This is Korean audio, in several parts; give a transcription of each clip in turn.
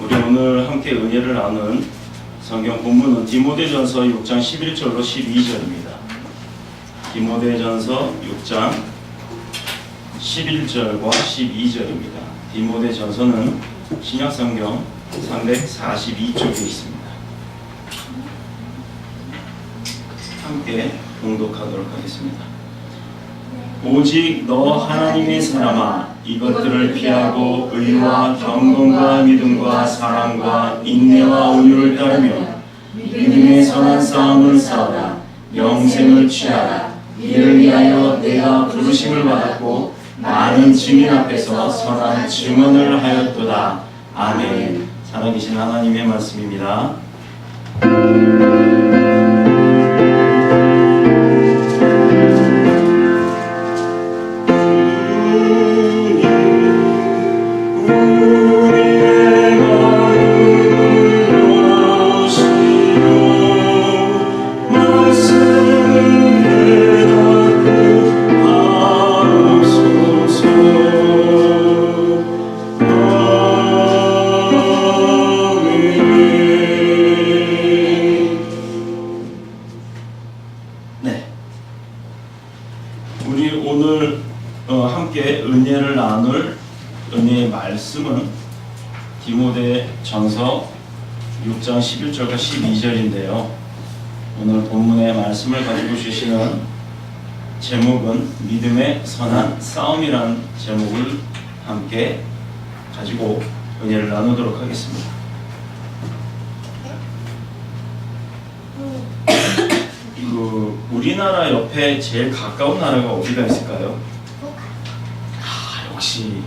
우리 오늘 함께 은혜를 나눈 성경 본문은 디모데전서 6장 11절로 12절입니다. 디모데전서 6장 11절과 12절입니다. 디모데전서는 신약성경 342쪽에 있습니다. 함께 봉독하도록 하겠습니다. 오직 너 하나님의 사람아, 이것들을 피하고 의와 경건과 믿음과 사랑과 인내와 온유를 따르며 믿음의 선한 싸움을 싸우라. 영생을 취하라. 이를 위하여 내가 부르심을 받았고 많은 증인 앞에서 선한 증언을 하였도다. 아멘. 살아계신 하나님의 말씀입니다. 우리 오늘 함께 은혜를 나눌 은혜의 말씀은 디모데전서 6장 11절과 12절인데요. 오늘 본문의 말씀을 가지고 주시는 제목은 믿음의 선한 싸움이라는 제목을 함께 가지고 은혜를 나누도록 하겠습니다. 우리나라 옆에 제일 가까운 나라가 어디가 있을까요? 역시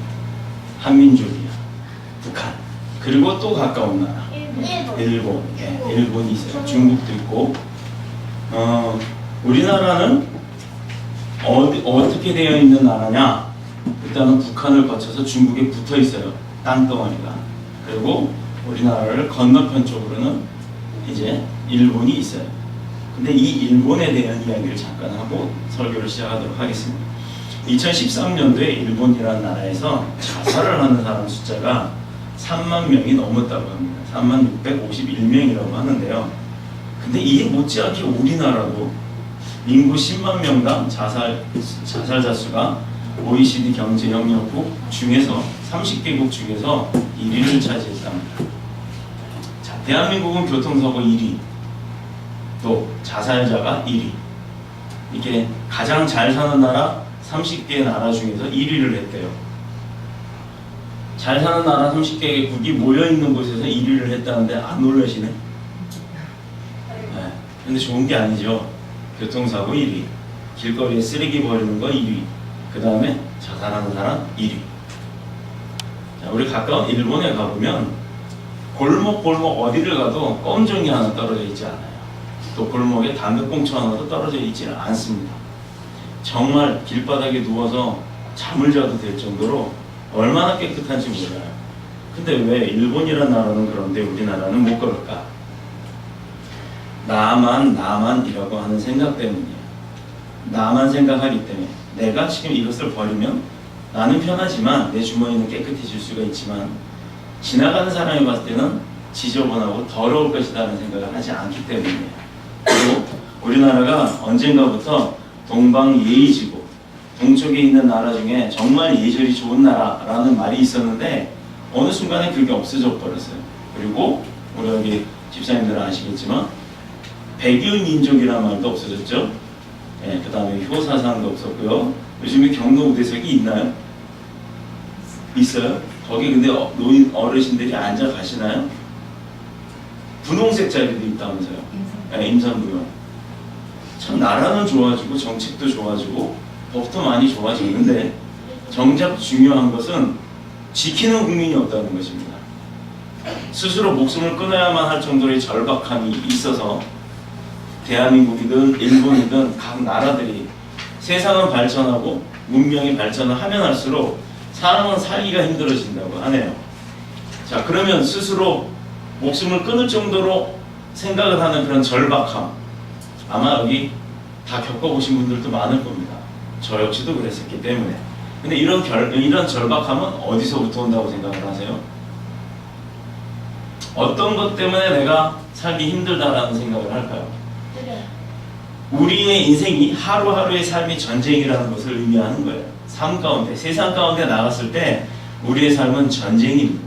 한민족이야. 북한. 그리고 또 가까운 나라. 일본. 네, 일본이 있어요. 중국도 있고. 우리나라는 어떻게 되어 있는 나라냐? 일단은 북한을 거쳐서 중국에 붙어 있어요. 땅덩어리가. 그리고 우리나라를 건너편 쪽으로는 이제 일본이 있어요. 근데 이 일본에 대한 이야기를 잠깐 하고 설교를 시작하도록 하겠습니다. 2013년도에 일본이라는 나라에서 자살을 하는 사람 숫자가 3만 명이 넘었다고 합니다. 3만 651명이라고 하는데요. 근데 이에 못지않게 우리나라도 인구 10만 명당 자살자 수가 OECD 경제협력국 중에서 30개국 중에서 1위를 차지했답니다. 자, 대한민국은 교통사고 1위, 또 자살자가 1위. 이게 가장 잘 사는 나라 30개 나라 중에서 1위를 했대요. 잘 사는 나라 30개국이 모여있는 곳에서 1위를 했다는데 안 놀라시네? 네. 근데 좋은 게 아니죠. 교통사고 1위, 길거리에 쓰레기 버리는 거 2위, 그 다음에 자살하는 사람 1위. 자, 우리 가까운 일본에 가보면 골목 어디를 가도 껌종이 하나 떨어져 있지 않아요. 또 골목에 담배꽁초 하나도 떨어져 있지는 않습니다. 정말 길바닥에 누워서 잠을 자도 될 정도로 얼마나 깨끗한지 몰라요. 근데 왜 일본이라는 나라는 그런데 우리나라는 못 그럴까? 나만이라고 하는 생각 때문이에요. 나만 생각하기 때문에 내가 지금 이것을 버리면 나는 편하지만 내 주머니는 깨끗해질 수가 있지만 지나가는 사람이 봤을 때는 지저분하고 더러울 것이다 하는 생각을 하지 않기 때문이에요. 그리고 우리나라가 언젠가부터 동방예의지국, 동쪽에 있는 나라 중에 정말 예절이 좋은 나라라는 말이 있었는데 어느 순간에 그게 없어져 버렸어요. 그리고 우리 여기 집사님들은 아시겠지만 백의 민족이라는 말도 없어졌죠. 네, 그 다음에 효사상도 없었고요. 요즘에 경로우대석이 있나요? 있어요? 거기 근데 노인 어르신들이 앉아 가시나요? 분홍색 자리도 있다면서요. 네, 임산부요. 참 나라는 좋아지고 정책도 좋아지고 법도 많이 좋아지는데 정작 중요한 것은 지키는 국민이 없다는 것입니다. 스스로 목숨을 끊어야만 할 정도의 절박함이 있어서 대한민국이든 일본이든 각 나라들이 세상은 발전하고 문명이 발전을 하면 할수록 사람은 살기가 힘들어진다고 하네요. 자, 그러면 스스로 목숨을 끊을 정도로 생각을 하는 그런 절박함, 아마 여기 다 겪어보신 분들도 많을 겁니다. 저 역시도 그랬었기 때문에. 근데 이런 절박함은 어디서부터 온다고 생각을 하세요? 어떤 것 때문에 내가 살기 힘들다라는 생각을 할까요? 우리의 인생이 하루하루의 삶이 전쟁이라는 것을 의미하는 거예요. 삶 가운데, 세상 가운데 나갔을 때 우리의 삶은 전쟁입니다.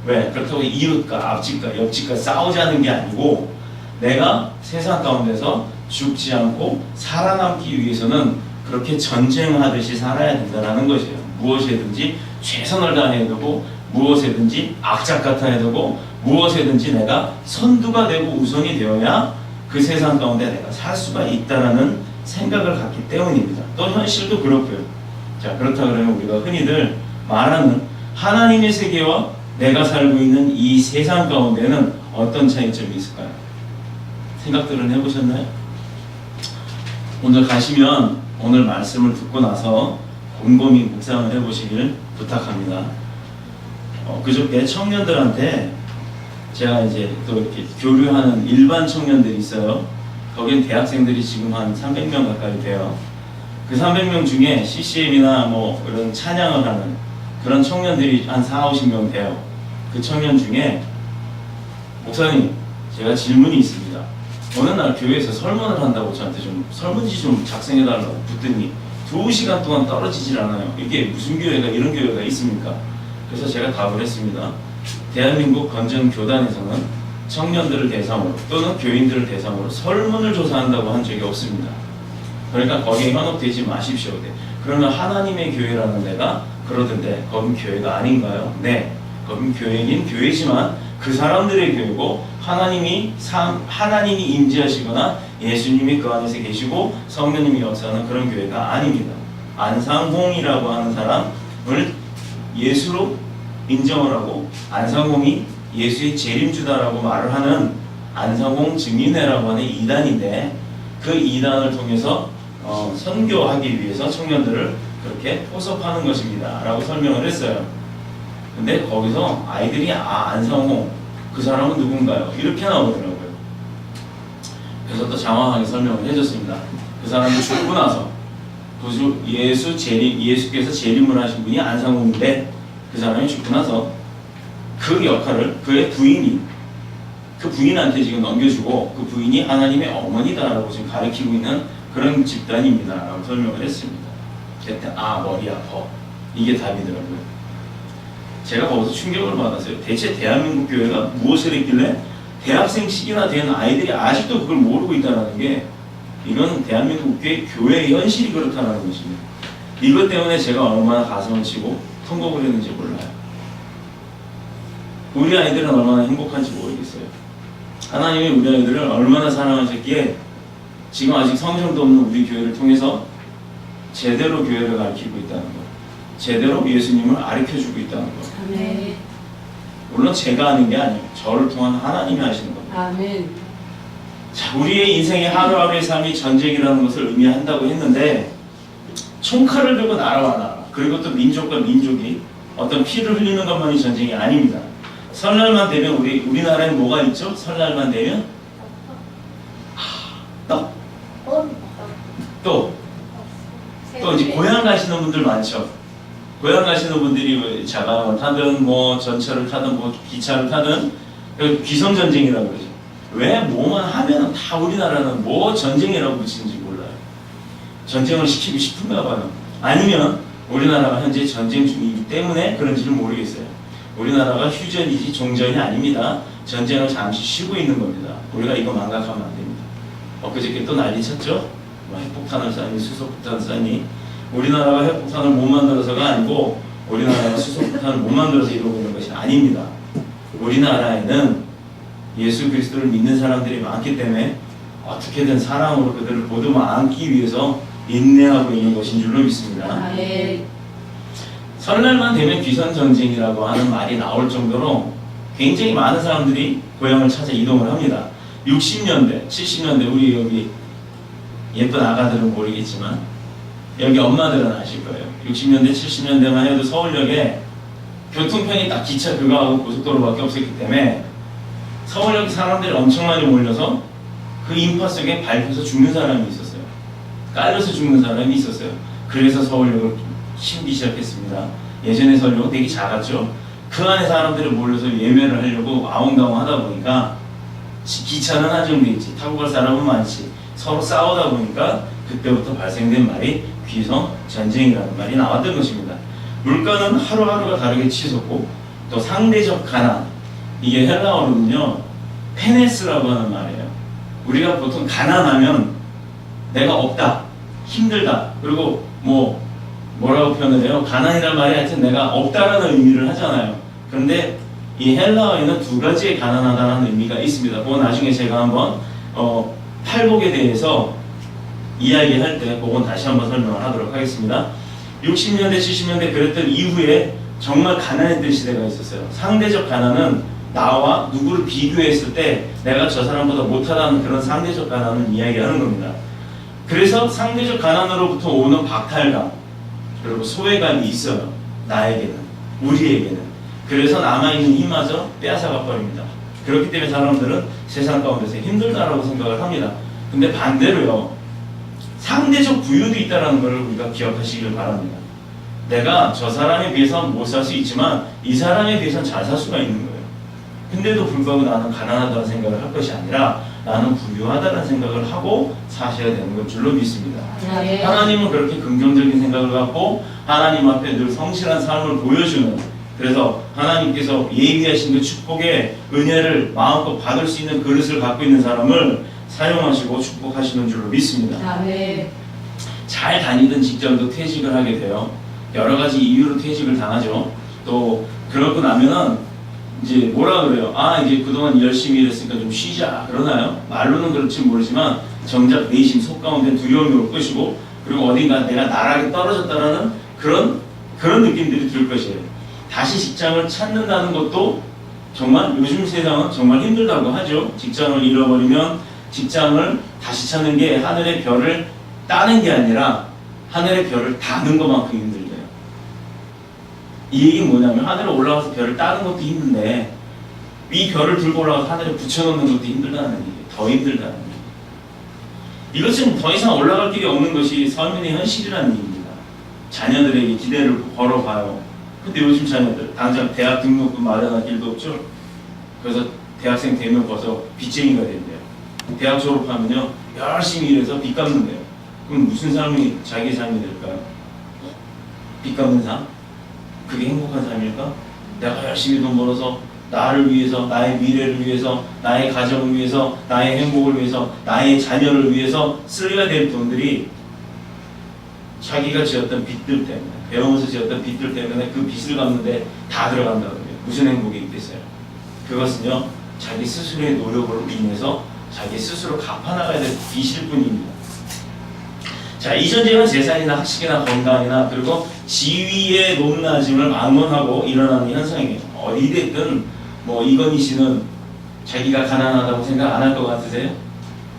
왜? 그렇다고 이웃과 앞집과 옆집과 싸우자는 게 아니고 내가 세상 가운데서 죽지 않고 살아남기 위해서는 그렇게 전쟁하듯이 살아야 된다는 것이에요. 무엇이든지 최선을 다해야 되고 무엇이든지 악착 같아야 되고 무엇이든지 내가 선두가 되고 우선이 되어야 그 세상 가운데 내가 살 수가 있다는 생각을 갖기 때문입니다. 또 현실도 그렇고요. 자, 그렇다 그러면 우리가 흔히들 말하는 하나님의 세계와 내가 살고 있는 이 세상 가운데는 어떤 차이점이 있을까요? 생각들은 해보셨나요? 오늘 가시면 오늘 말씀을 듣고 나서 곰곰이 묵상을 해보시길 부탁합니다. 그저께 청년들한테 제가 이제 또 이렇게 교류하는 일반 청년들이 있어요. 거긴 대학생들이 지금 한 300명 가까이 돼요. 그 300명 중에 CCM이나 뭐 이런 찬양을 하는 그런 청년들이 한 4, 50명 돼요. 그 청년 중에 목사님, 제가 질문이 있습니다. 어느 날 교회에서 설문을 한다고 저한테 좀 설문지 좀 작성해달라고 붙더니 2시간 동안 떨어지질 않아요. 이게 무슨 교회가 이런 교회가 있습니까? 그래서 제가 답을 했습니다. 대한민국 건전교단에서는 청년들을 대상으로 또는 교인들을 대상으로 설문을 조사한다고 한 적이 없습니다. 그러니까 거기에 현혹되지 마십시오. 그러면 하나님의 교회라는 데가 그러던데 거긴 교회가 아닌가요? 네, 거긴 교회긴 교회지만 그 사람들의 교회고 하나님이 임재하시거나 예수님이 그 안에서 계시고 성령님이 역사하는 그런 교회가 아닙니다. 안상홍이라고 하는 사람을 예수로 인정을 하고 안상홍이 예수의 재림주다라고 말을 하는 안상홍 증인회라고 하는 이단인데 그 이단을 통해서 선교하기 위해서 청년들을 그렇게 포섭하는 것입니다 라고 설명을 했어요. 근데 거기서 아이들이 안상홍 그 사람은 누군가요? 이렇게 나오더라고요. 그래서 또 장황하게 설명을 해줬습니다. 그 사람이 죽고 나서 예수께서 재림을 하신 분이 안상홍인데 그 사람이 죽고 나서 그 역할을 그의 부인이 그 부인한테 지금 넘겨주고 그 부인이 하나님의 어머니다라고 지금 가르치고 있는 그런 집단입니다 라고 설명을 했습니다. 그때 머리 아파 이게 답이더라고요. 제가 거기서 충격을 받았어요. 대체 대한민국 교회가 무엇을 했길래 대학생 시기나 된 아이들이 아직도 그걸 모르고 있다는 게 이건 대한민국 교회의 현실이 그렇다는 것입니다. 이것 때문에 제가 얼마나 가슴을 치고 통곡을 했는지 몰라요. 우리 아이들은 얼마나 행복한지 모르겠어요. 하나님이 우리 아이들을 얼마나 사랑하셨기에 지금 아직 성경도 없는 우리 교회를 통해서 제대로 교회를 가르치고 있다는 것, 제대로 예수님을 가르쳐주고 있다는 것. 아멘. 물론 제가 하는 게 아니에요. 저를 통한 하나님이 하시는 겁니다. 아멘. 자, 우리의 인생의 하루하루의 삶이 전쟁이라는 것을 의미한다고 했는데 총칼을 들고 나라와 나라 그리고 또 민족과 민족이 어떤 피를 흘리는 것만이 전쟁이 아닙니다. 설날만 되면 우리나라에 뭐가 있죠? 설날만 되면 또 이제 고향 가시는 분들 많죠. 고향 가시는 분들이 자가용을 타든 뭐 전철을 타든 뭐 기차를 타든 귀성전쟁이라고 그러죠. 왜 뭐만 하면 다 우리나라는 뭐 전쟁이라고 붙이는지 몰라요. 전쟁을 시키고 싶은가 봐요. 아니면 우리나라가 현재 전쟁 중이기 때문에 그런지는 모르겠어요. 우리나라가 휴전이지 종전이 아닙니다. 전쟁을 잠시 쉬고 있는 겁니다. 우리가 이거 망각하면 안 됩니다. 엊그저께 또 난리 쳤죠? 핵폭탄을 쐈니 수소폭탄을 쐈니. 우리나라가 핵폭탄을 못 만들어서가 아니고 우리나라가 수소폭탄을 못 만들어서 이러고 있는 것이 아닙니다. 우리나라에는 예수 그리스도를 믿는 사람들이 많기 때문에 어떻게든 사랑으로 그들을 보듬어 안기 위해서 인내하고 있는 것인 줄로 믿습니다. 설날만 되면 귀선전쟁이라고 하는 말이 나올 정도로 굉장히 많은 사람들이 고향을 찾아 이동을 합니다. 60년대, 70년대 우리 여기 예쁜 아가들은 모르겠지만 여기 엄마들은 아실 거예요. 60년대, 70년대만 해도 서울역에 교통편이 딱 기차 그거하고 고속도로밖에 없었기 때문에 서울역 사람들이 엄청 많이 몰려서 그 인파 속에 밟혀서 죽는 사람이 있었어요. 깔려서 죽는 사람이 있었어요. 그래서 서울역을 심기 시작했습니다. 예전에 서울역은 되게 작았죠. 그 안에 사람들이 몰려서 예매를 하려고 아웅다웅 하다 보니까 기차는 한정돼 있지, 타고 갈 사람은 많지, 서로 싸우다 보니까 그때부터 발생된 말이 귀성 전쟁이라는 말이 나왔던 것입니다. 물가는 하루하루가 다르게 치솟고 또 상대적 가난, 이게 헬라어로는요 페네스라고 하는 말이에요. 우리가 보통 가난하면 내가 없다, 힘들다, 그리고 뭐라고 표현을 해요? 가난이란 말이 하여튼 내가 없다라는 의미를 하잖아요. 그런데 이 헬라어에는 두 가지의 가난하다는 의미가 있습니다. 그건 나중에 제가 한번 팔복에 대해서 이야기할 때 그건 다시 한번 설명을 하도록 하겠습니다. 60년대 70년대 그랬던 이후에 정말 가난했던 시대가 있었어요. 상대적 가난은 나와 누구를 비교했을 때 내가 저 사람보다 못하다는 그런 상대적 가난을 이야기하는 겁니다. 그래서 상대적 가난으로부터 오는 박탈감 그리고 소외감이 있어요. 나에게는, 우리에게는. 그래서 남아있는 힘마저 빼앗아가 버립니다. 그렇기 때문에 사람들은 세상 가운데서 힘들다라고 생각을 합니다. 근데 반대로요, 상대적 부유도 있다는 걸 우리가 기억하시길 바랍니다. 내가 저 사람에 비해서는 못 살 수 있지만 이 사람에 비해서는 잘 살 수가 있는 거예요. 근데도 불구하고 나는 가난하다는 생각을 할 것이 아니라 나는 부유하다는 생각을 하고 사셔야 되는 것 줄로 믿습니다. 네. 하나님은 그렇게 긍정적인 생각을 갖고 하나님 앞에 늘 성실한 삶을 보여주는, 그래서 하나님께서 예비하신 그 축복의 은혜를 마음껏 받을 수 있는 그릇을 갖고 있는 사람을 사용하시고 축복하시는 줄로 믿습니다. 네. 잘 다니던 직장도 퇴직을 하게 돼요. 여러 가지 이유로 퇴직을 당하죠. 또 그러고 나면은 이제 뭐라 그래요? 아, 이제 그동안 열심히 일했으니까 좀 쉬자 그러나요? 말로는 그렇지 모르지만 정작 내심 속 가운데 두려움이 올 것이고, 그리고 어딘가 내가 나락에 떨어졌다라는 그런 느낌들이 들 것이에요. 다시 직장을 찾는다는 것도 정말 요즘 세상은 정말 힘들다고 하죠. 직장을 잃어버리면 직장을 다시 찾는 게 하늘의 별을 따는 게 아니라 하늘의 별을 다는 것만큼 힘들대요. 이 얘기는 뭐냐면 하늘에 올라가서 별을 따는 것도 힘든데 이 별을 들고 올라가서 하늘에 붙여놓는 것도 힘들다는 얘기예요. 더 힘들다는 얘기예요. 이것은 더 이상 올라갈 길이 없는 것이 서민의 현실이라는 얘기입니다. 자녀들에게 기대를 걸어봐요. 근데 요즘 자녀들 당장 대학 등록금 마련할 길도 없죠. 그래서 대학생 되면 벌써 빚쟁이가 된대요. 대학 졸업하면요 열심히 일해서 빚 갚는데요. 그럼 무슨 삶이 자기 삶이 될까요? 빚 갚는 삶? 그게 행복한 삶일까? 내가 열심히 돈 벌어서 나를 위해서, 나의 미래를 위해서, 나의 가정을 위해서, 나의 행복을 위해서, 나의 자녀를 위해서 쓰여야 될 돈들이 자기가 지었던 빚들 때문에, 배우면서 지었던 빚들 때문에 그 빚을 갚는데 다 들어간다고요. 무슨 행복이 있겠어요? 그것은요 자기 스스로의 노력으로 인해서 자기 스스로 갚아나가야 될 빚일 뿐입니다. 자, 이 전쟁은 재산이나 학식이나 건강이나 그리고 지위의 높낮임을 막론하고 일어나는 현상이에요. 어디 됐든 이건희 씨는 자기가 가난하다고 생각 안 할 것 같으세요?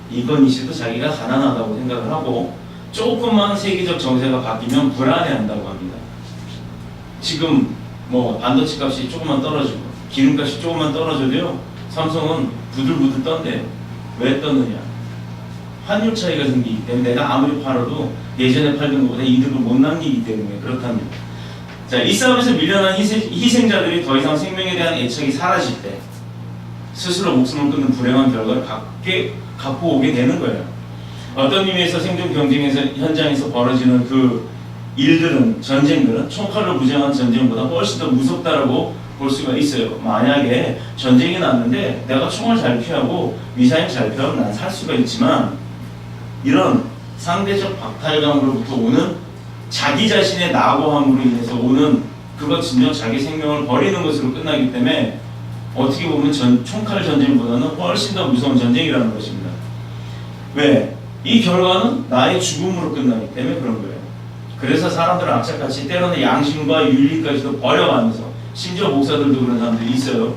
이건희 씨도 자기가 가난하다고 생각을 하고 조금만 세계적 정세가 바뀌면 불안해한다고 합니다. 지금 반도체 값이 조금만 떨어지고 기름값이 조금만 떨어져도요 삼성은 부들부들 떤대요. 왜 떴느냐? 환율 차이가 생기기 때문에 내가 아무리 팔아도 예전에 팔던 것보다 이득을 못 남기기 때문에 그렇답니다. 자, 이 싸움에서 밀려난 희생자들이 더 이상 생명에 대한 애착이 사라질 때 스스로 목숨을 끊는 불행한 결과를 갖고 오게 되는 거예요. 어떤 의미에서 생존 경쟁에서 현장에서 벌어지는 그 일들은, 전쟁들은 총칼로 무장한 전쟁보다 훨씬 더 무섭다라고 볼 수가 있어요. 만약에 전쟁이 났는데 내가 총을 잘 피하고 미사일 잘 피하면 난 살 수가 있지만 이런 상대적 박탈감으로부터 오는 자기 자신의 낙오함으로 인해서 오는 그것은요 자기 생명을 버리는 것으로 끝나기 때문에 어떻게 보면 총칼 전쟁보다는 훨씬 더 무서운 전쟁이라는 것입니다. 왜? 이 결과는 나의 죽음으로 끝나기 때문에 그런 거예요. 그래서 사람들은 악착같이 때로는 양심과 윤리까지도 버려가면서, 심지어 목사들도 그런 사람들이 있어요.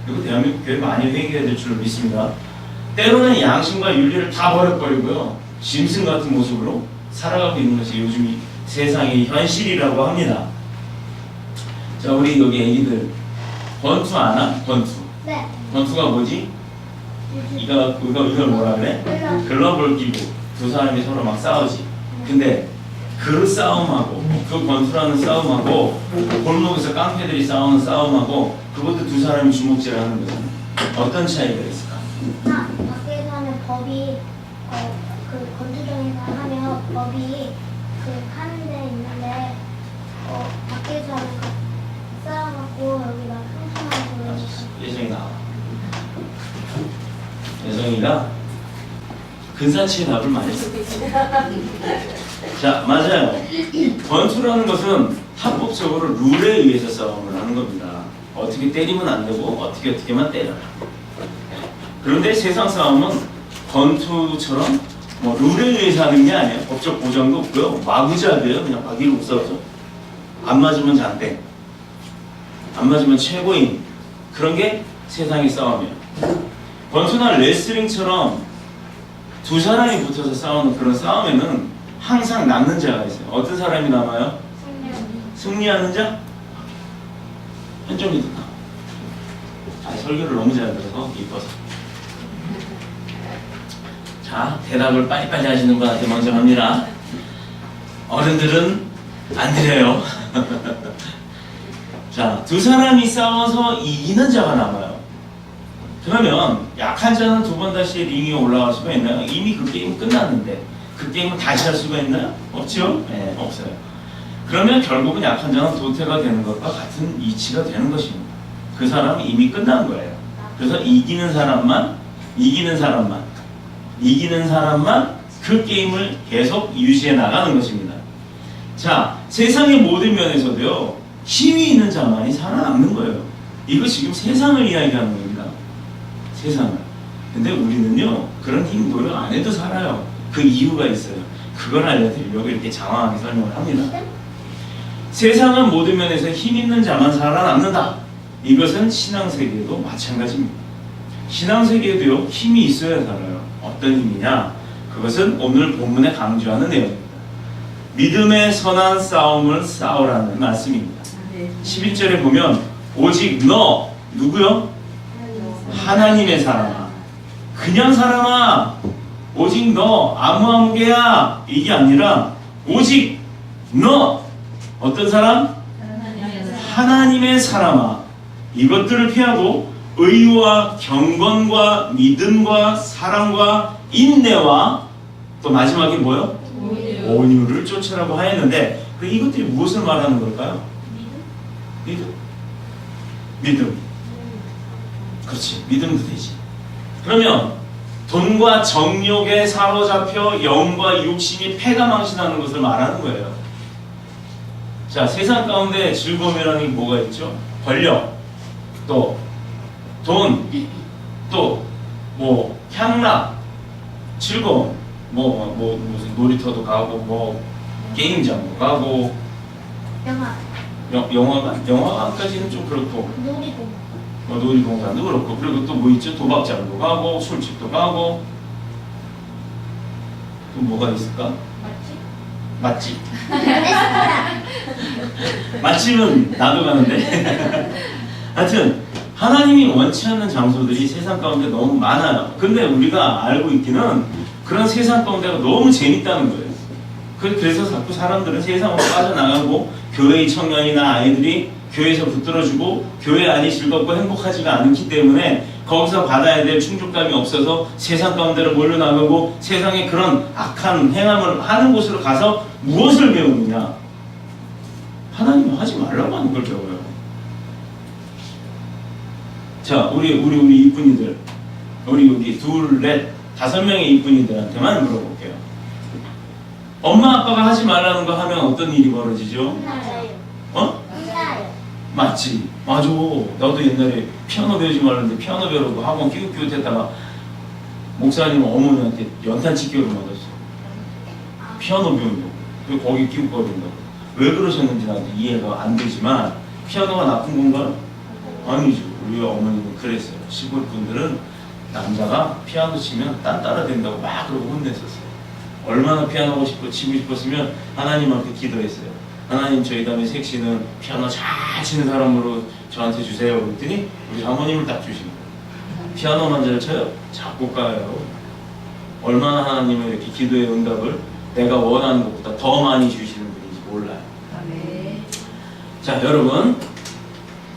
그리고 대한민국 교회 많이 회개해야 될 줄로 믿습니다. 때로는 양심과 윤리를 다 버려버리고요 짐승 같은 모습으로 살아가고 있는 것이 요즘 이 세상의 현실이라고 합니다. 자, 우리 여기 애기들 권투 아나? 권투. 네. 권투가 뭐지? 이걸 뭐라 그래? 글러브를 끼고 두 사람이 서로 막 싸우지. 근데 그 싸움하고 그 권투라는 싸움하고 골목에서 깡패들이 싸우는 싸움하고 그것도 두 사람이 주먹질하는 거잖아. 어떤 차이가 있을까? 밖에서는 법이 그 권투장에서 하면 법이 그 하는 데 있는데 밖에서는 싸워갖고 여기 막 흉흉하고 그러니까. 예정이 나와. 예정이가 근사치의 답을 많이 써. 자, 맞아요. 권투라는 것은 합법적으로 룰에 의해서 싸움을 하는 겁니다. 어떻게 때리면 안 되고 어떻게만 때려라. 그런데 세상 싸움은 권투처럼 뭐 룰에 의해서 하는 게 아니에요. 법적 보장도 없고요. 마구잡이에요. 그냥 막 이러고 싸우죠. 안 맞으면 잔대, 안 맞으면 최고인. 그런 게 세상의 싸움이에요. 권투나 레슬링처럼 두 사람이 붙어서 싸우는 그런 싸움에는 항상 남는 자가 있어요. 어떤 사람이 남아요? 승리하는 자? 현종이 듣나? 설교를 너무 잘 들어서 이뻐서. 자, 대답을 빨리빨리 하시는 분한테 먼저 합니다. 어른들은 안 드려요. 자, 두 사람이 싸워서 이기는 자가 남아요. 그러면 약한 자는 두 번 다시 링에 올라갈 수가 있나요? 이미 그 게임 끝났는데 그 게임을 다시 할 수가 있나요? 없죠? 네, 없어요. 그러면 결국은 약한 자는 도태가 되는 것과 같은 이치가 되는 것입니다. 그 사람은 이미 끝난 거예요. 그래서 이기는 사람만 그 게임을 계속 유지해 나가는 것입니다. 자, 세상의 모든 면에서도요, 힘이 있는 자만이 살아남는 거예요. 이거 지금 세상을 이야기하는 겁니다. 세상을. 근데 우리는요, 그런 힘 노력 안 해도 살아요. 그 이유가 있어요. 그걸 알려드리려고 이렇게 장황하게 설명을 합니다. 세상은 모든 면에서 힘 있는 자만 살아남는다. 이것은 신앙세계에도 마찬가지입니다. 신앙세계에도요, 힘이 있어야 살아요. 어떤 힘이냐? 그것은 오늘 본문에 강조하는 내용입니다. 믿음의 선한 싸움을 싸우라는 말씀입니다. 11절에 보면 오직 너, 누구요? 하나님의 사람아. 그냥 사람아. 오직 너, 아무개야. 이게 아니라 오직 너. 어떤 사람? 하나님의 사람아. 이것들을 피하고 의와 경건과 믿음과 사랑과 인내와 또 마지막에 뭐요? 온유를 쫓으라고 하였는데 이것들이 무엇을 말하는 걸까요? 믿음. 그렇지. 믿음도 되지. 그러면 돈과 정욕에 사로잡혀 영과 육신이 패가망신하는 것을 말하는 거예요. 자, 세상 가운데 즐거움이라는 게 뭐가 있죠? 권력, 또 돈, 또 뭐 향락, 즐거움, 무슨 놀이터도 가고 뭐 게임장도 가고 영화관까지는 좀 그렇고 놀이동산도 그렇고 그리고 또 뭐 있죠? 도박장도 가고 술집도 가고 또 뭐가 있을까? 맛집. 맛집은 나도 가는데. 하여튼 하나님이 원치 않는 장소들이 세상 가운데 너무 많아요. 근데 우리가 알고 있기는 그런 세상 가운데가 너무 재밌다는 거예요. 그래서 자꾸 사람들은 세상으로 빠져나가고 교회의 청년이나 아이들이 교회에서 붙들어주고 교회 안이 즐겁고 행복하지가 않기 때문에 거기서 받아야 될 충족감이 없어서 세상 가운데로 몰려나가고 세상에 그런 악한 행함을 하는 곳으로 가서 무엇을 배우느냐? 하나님은 하지 말라고 하는 걸 배워요. 자, 우리 이쁜이들, 우리 여기 둘, 넷, 5명의 이쁜이들한테만 물어볼게요. 엄마 아빠가 하지 말라는 거 하면 어떤 일이 벌어지죠? 어? 맞지? 맞아. 나도 옛날에 피아노 배우지 말았는데 피아노 배우고 학원 끼웃끼웃했다가 목사님 어머니한테 연탄 찍기로 맞았어. 피아노 배운다고. 그리고 거기 끼웃거린다고. 왜 그러셨는지 나한테 이해가 안 되지만 피아노가 나쁜 건가요? 아니죠. 우리 어머니는 그랬어요. 시골 분들은 남자가 피아노 치면 딴 따라 된다고 막 그러고 혼냈었어요. 얼마나 피아노 치고 싶었으면 하나님 앞에 기도했어요. 하나님, 저희 다음에 색시는 피아노 잘 치는 사람으로 저한테 주세요. 그랬더니 우리 사모님을 딱 주신 거예요. 피아노만 잘 쳐요? 작곡가예요. 얼마나 하나님은 이렇게 기도의 응답을 내가 원하는 것보다 더 많이 주시는 분인지 몰라요. 아멘. 자, 여러분,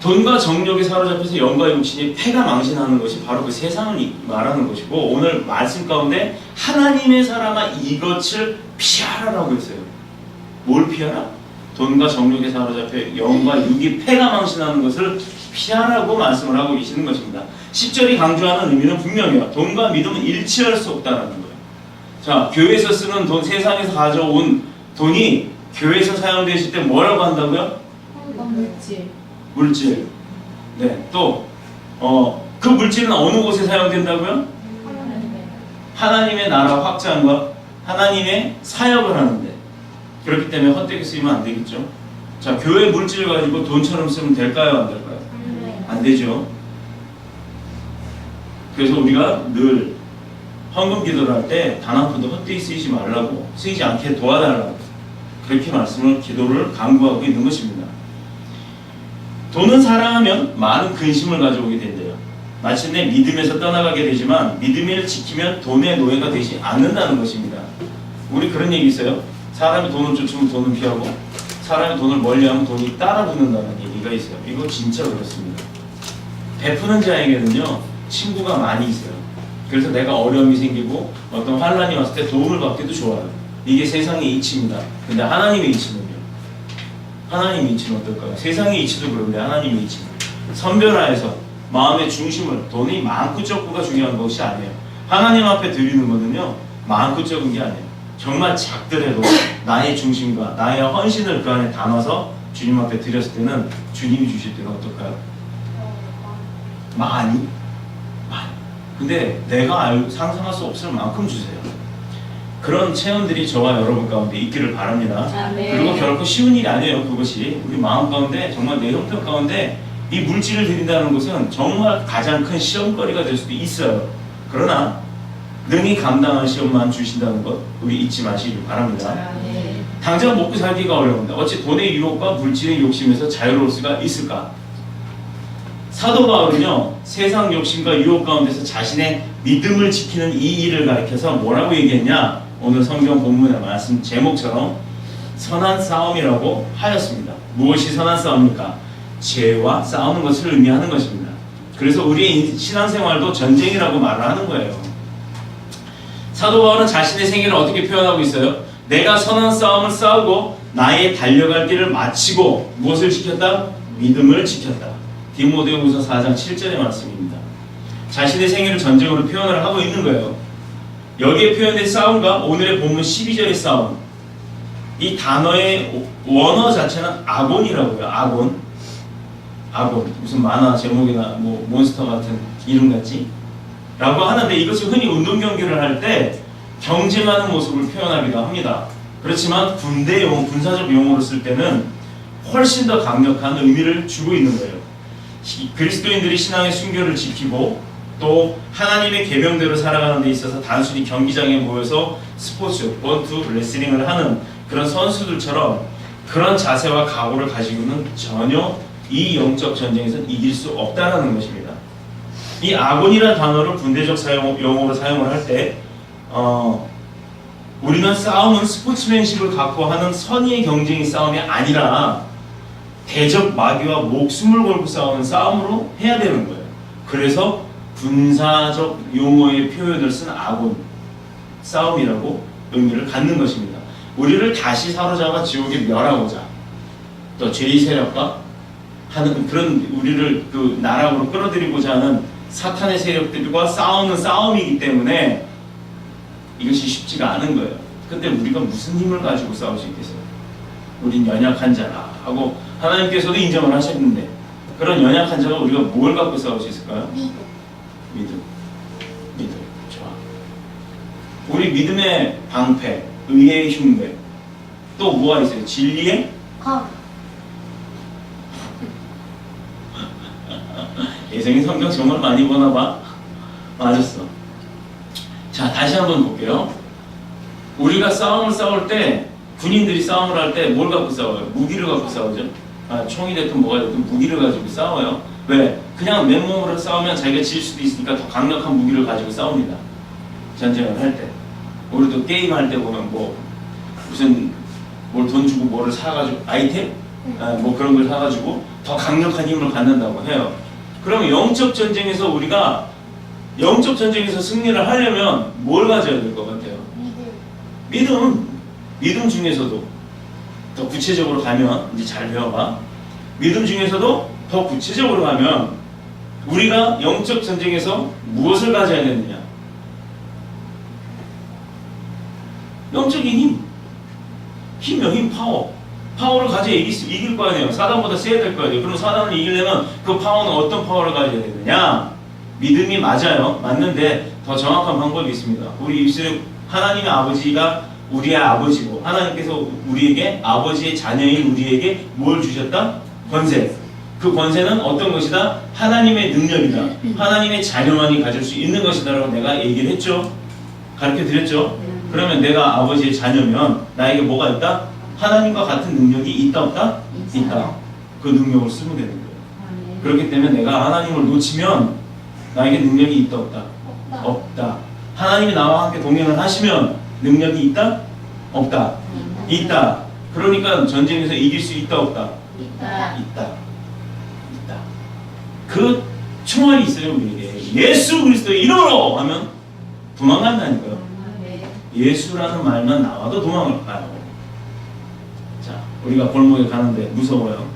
돈과 정력에 사로잡혀서 영과 육신이 패가 망신하는 것이 바로 그 세상을 말하는 것이고, 오늘 말씀 가운데 하나님의 사람아 이것을 피하라라고 했어요. 뭘 피하라? 돈과 정력에 사로잡혀 영과 육이 패가 망신하는 것을 피하라고 말씀을 하고 계시는 것입니다. 10절이 강조하는 의미는 분명해요. 돈과 믿음은 일치할 수 없다는 거예요. 자, 교회에서 쓰는 돈, 세상에서 가져온 돈이 교회에서 사용되실 때 뭐라고 한다고요? 물질. 물질. 네, 또 그 물질은 어느 곳에 사용된다고요? 하나님의 나라 확장과 하나님의 사역을 하는데, 그렇기 때문에 헛되게 쓰이면 안 되겠죠. 자, 교회 물질을 가지고 돈처럼 쓰면 될까요, 안 될까요? 안 되죠. 그래서 우리가 늘 헌금 기도를 할 때 단 한 푼도 헛되이 쓰이지 말라고, 쓰이지 않게 도와달라고, 그렇게 말씀을, 기도를 강구하고 있는 것입니다. 돈은 사랑하면 많은 근심을 가져오게 된대요. 마침내 믿음에서 떠나가게 되지만 믿음을 지키면 돈의 노예가 되지 않는다는 것입니다. 우리 그런 얘기 있어요. 사람이 돈을 쫓으면 돈은 피하고, 사람이 돈을 멀리하면 돈이 따라붙는다는 얘기가 있어요. 이거 진짜 그렇습니다. 베푸는 자에게는요, 친구가 많이 있어요. 그래서 내가 어려움이 생기고 어떤 환란이 왔을 때 도움을 받기도 좋아요. 이게 세상의 이치입니다. 근데 하나님의 이치는요? 하나님의 이치는 어떨까요? 세상의 이치도 그런데 하나님의 이치는 선별하여서 마음의 중심을, 돈이 많고 적고가 중요한 것이 아니에요. 하나님 앞에 드리는 거는요, 많고 적은 게 아니에요. 정말 작더라도 나의 중심과 나의 헌신을 그 안에 담아서 주님 앞에 드렸을 때는 주님이 주실 때는 어떨까요? 많이. 근데 내가 상상할 수 없을 만큼 주세요. 그런 체험들이 저와 여러분 가운데 있기를 바랍니다. 아멘. 그리고 결코 쉬운 일이 아니에요. 그것이 우리 마음 가운데, 정말 내 형편 가운데 이 물질을 드린다는 것은 정말 가장 큰 시험거리가 될 수도 있어요. 그러나 능히 감당할 시험만 주신다는 것 우리 잊지 마시길 바랍니다. 아멘. 당장 먹고 살기가 어려운데 어찌 돈의 유혹과 물질의 욕심에서 자유로울 수가 있을까? 사도 바울은요, 세상 욕심과 유혹 가운데서 자신의 믿음을 지키는 이 일을 가리켜서 뭐라고 얘기했냐? 오늘 성경 본문의 말씀 제목처럼 선한 싸움이라고 하였습니다. 무엇이 선한 싸움입니까? 죄와 싸우는 것을 의미하는 것입니다. 그래서 우리의 신앙생활도 전쟁이라고 말을 하는 거예요. 사도 바울은 자신의 생애를 어떻게 표현하고 있어요? 내가 선한 싸움을 싸우고 나의 달려갈 길을 마치고 무엇을 지켰다? 믿음을 지켰다. 디모데후서 4장 7절의 말씀입니다. 자신의 생애를 전쟁으로 표현을 하고 있는 거예요. 여기에 표현된 싸움과 오늘의 본문 12절의 싸움, 이 단어의 원어 자체는 아곤이라고요. 아곤. 무슨 만화 제목이나 뭐 몬스터 같은 이름 같지? 라고 하는데, 이것을 흔히 운동 경기를 할 때 경쟁하는 모습을 표현하기도 합니다. 그렇지만 군사적 용어로 쓸 때는 훨씬 더 강력한 의미를 주고 있는 거예요. 그리스도인들이 신앙의 순결을 지키고 또 하나님의 계명대로 살아가는 데 있어서 단순히 경기장에 모여서 스포츠, 권투, 레슬링을 하는 그런 선수들처럼 그런 자세와 각오를 가지고는 전혀 이 영적 전쟁에서는 이길 수 없다는 것입니다. 이 아곤이라는 단어를 군대적 용어로 사용을 할 때 우리는 싸움은 스포츠맨십을 갖고 하는 선의의 경쟁이 싸움이 아니라 대적 마귀와 목숨을 걸고 싸우는 싸움으로 해야 되는 거예요. 그래서 군사적 용어의 표현을 쓴 아곤, 싸움이라고 의미를 갖는 것입니다. 우리를 다시 사로잡아 지옥에 멸하고자, 또 죄의 세력과 하는 그런 우리를 그 나락으로 끌어들이고자 하는 사탄의 세력들과 싸우는 싸움이기 때문에 이것이 쉽지가 않은 거예요. 근데 우리가 무슨 힘을 가지고 싸울 수 있겠어요? 우린 연약한 자라 하고 하나님께서도 인정을 하셨는데, 그런 연약한 자가 우리가 뭘 갖고 싸울 수 있을까요? 믿음. 좋아. 우리 믿음의 방패, 의의 흉배, 또 뭐가 있어요? 진리의 검. 예성이 성경 정말 많이 보나 봐. 맞았어. 자, 다시 한번 볼게요. 우리가 싸움을 싸울 때, 군인들이 싸움을 할 때 뭘 갖고 싸워요? 무기를 갖고 싸우죠. 총이 됐든 뭐가 됐든 무기를 가지고 싸워요. 왜? 그냥 맨몸으로 싸우면 자기가 질 수도 있으니까 더 강력한 무기를 가지고 싸웁니다. 전쟁을 할 때. 우리도 게임할 때 보면 뭐 무슨 뭘 돈 주고 뭐를 사가지고 아이템? 뭐 그런 걸 사가지고 더 강력한 힘을 갖는다고 해요. 그럼 영적 전쟁에서 우리가 영적 전쟁에서 승리를 하려면 뭘 가져야 될 것 같아요? 믿음 중에서도 더 구체적으로 가면 이제 잘 배워봐. 믿음 중에서도 더 구체적으로 가면 우리가 영적 전쟁에서 무엇을 가져야 되느냐? 영적인 힘이요, 힘, 파워를 가져야 이길 거 아니에요. 사단보다 세야 될 거 아니에요. 그럼 사단을 이기려면 그 파워는 어떤 파워를 가져야 되느냐? 믿음이 맞아요. 맞는데 더 정확한 방법이 있습니다. 우리 입술에 하나님의 아버지가 우리의 아버지고 하나님께서 우리에게 아버지의 자녀인 우리에게 뭘 주셨다? 권세. 그 권세는 어떤 것이다? 하나님의 능력이다. 하나님의 자녀만이 가질 수 있는 것이다 라고 내가 얘기를 했죠. 가르쳐 드렸죠. 그러면 내가 아버지의 자녀면 나에게 뭐가 있다? 하나님과 같은 능력이 있다 없다? 있다. 그 능력을 쓰면 되는 거예요. 그렇기 때문에 내가 하나님을 놓치면 나에게 능력이 있다 없다? 없다. 하나님이 나와 함께 동행을 하시면 능력이 있다? 없다. 있다. 그러니까 전쟁에서 이길 수 있다 없다? 있다. 그 총알이 있어요 우리에게. 예수 그리스도의 이름으로 하면 도망간다니까요. 예수라는 말만 나와도 도망을 가요. 자, 우리가 골목에 가는데 무서워요.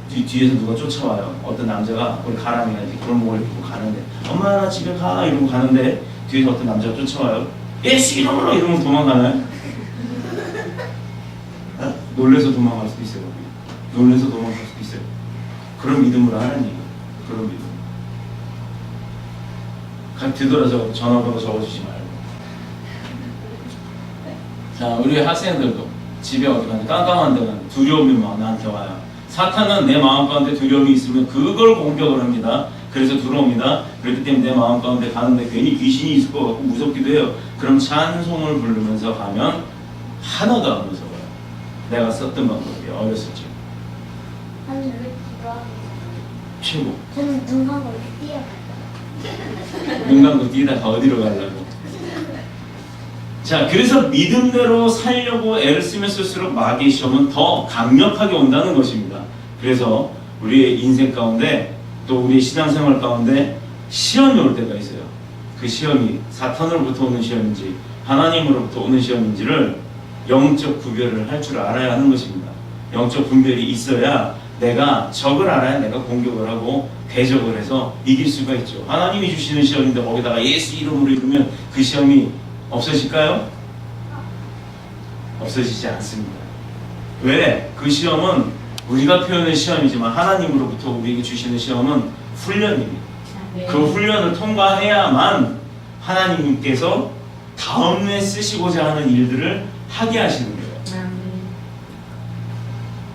뒤에서 누가 쫓아와요. 어떤 남자가 우리 가람이가 이제 골목을 입고 가는데 엄마 나 집에 가 이러고 가는데 뒤에서 어떤 남자가 쫓아와요. 예수 이름으로 이러면 도망가나요? 놀래서 도망갈 수도 있어요. 놀래서 도망갈 수도 있어요. 그런 믿음으로 하는 얘기예요. 그런 믿음. 뒤돌아서 전화번호 적어주지 말고. 자, 우리 학생들도 집에 어디 가는데 깜깜한 데 가는데 두려움이 막 나한테 와요. 사탄은 내 마음 가운데 두려움이 있으면 그걸 공격을 합니다. 그래서 들어옵니다. 그렇기 때문에 내 마음 가운데 가는데 괜히 귀신이 있을 것 같고 무섭기도 해요. 그럼 찬송을 부르면서 가면 하나도 안 무서워요. 내가 썼던 방법이 어렸을 적. 아니 왜 그거? 최고. 저는 눈 감고 이렇게 뛰어가요. 눈 감고 뛰다가 어디로 가려고. 자, 그래서 믿음대로 살려고 애를 쓰면 쓸수록 마귀의 시험은 더 강력하게 온다는 것입니다. 그래서 우리의 인생 가운데 또 우리의 신앙생활 가운데 시험이 올 때가 있어요. 그 시험이 사탄으로부터 오는 시험인지 하나님으로부터 오는 시험인지를 영적 구별을 할 줄 알아야 하는 것입니다. 영적 분별이 있어야 내가 적을 알아야 내가 공격을 하고 대적을 해서 이길 수가 있죠. 하나님이 주시는 시험인데 거기다가 예수 이름으로 이르면 그 시험이 없어질까요? 없어지지 않습니다. 왜? 그 시험은 우리가 표현한 시험이지만 하나님으로부터 우리에게 주시는 시험은 훈련입니다. 그 훈련을 통과해야만 하나님께서 다음에 쓰시고자 하는 일들을 하게 하시는 거예요.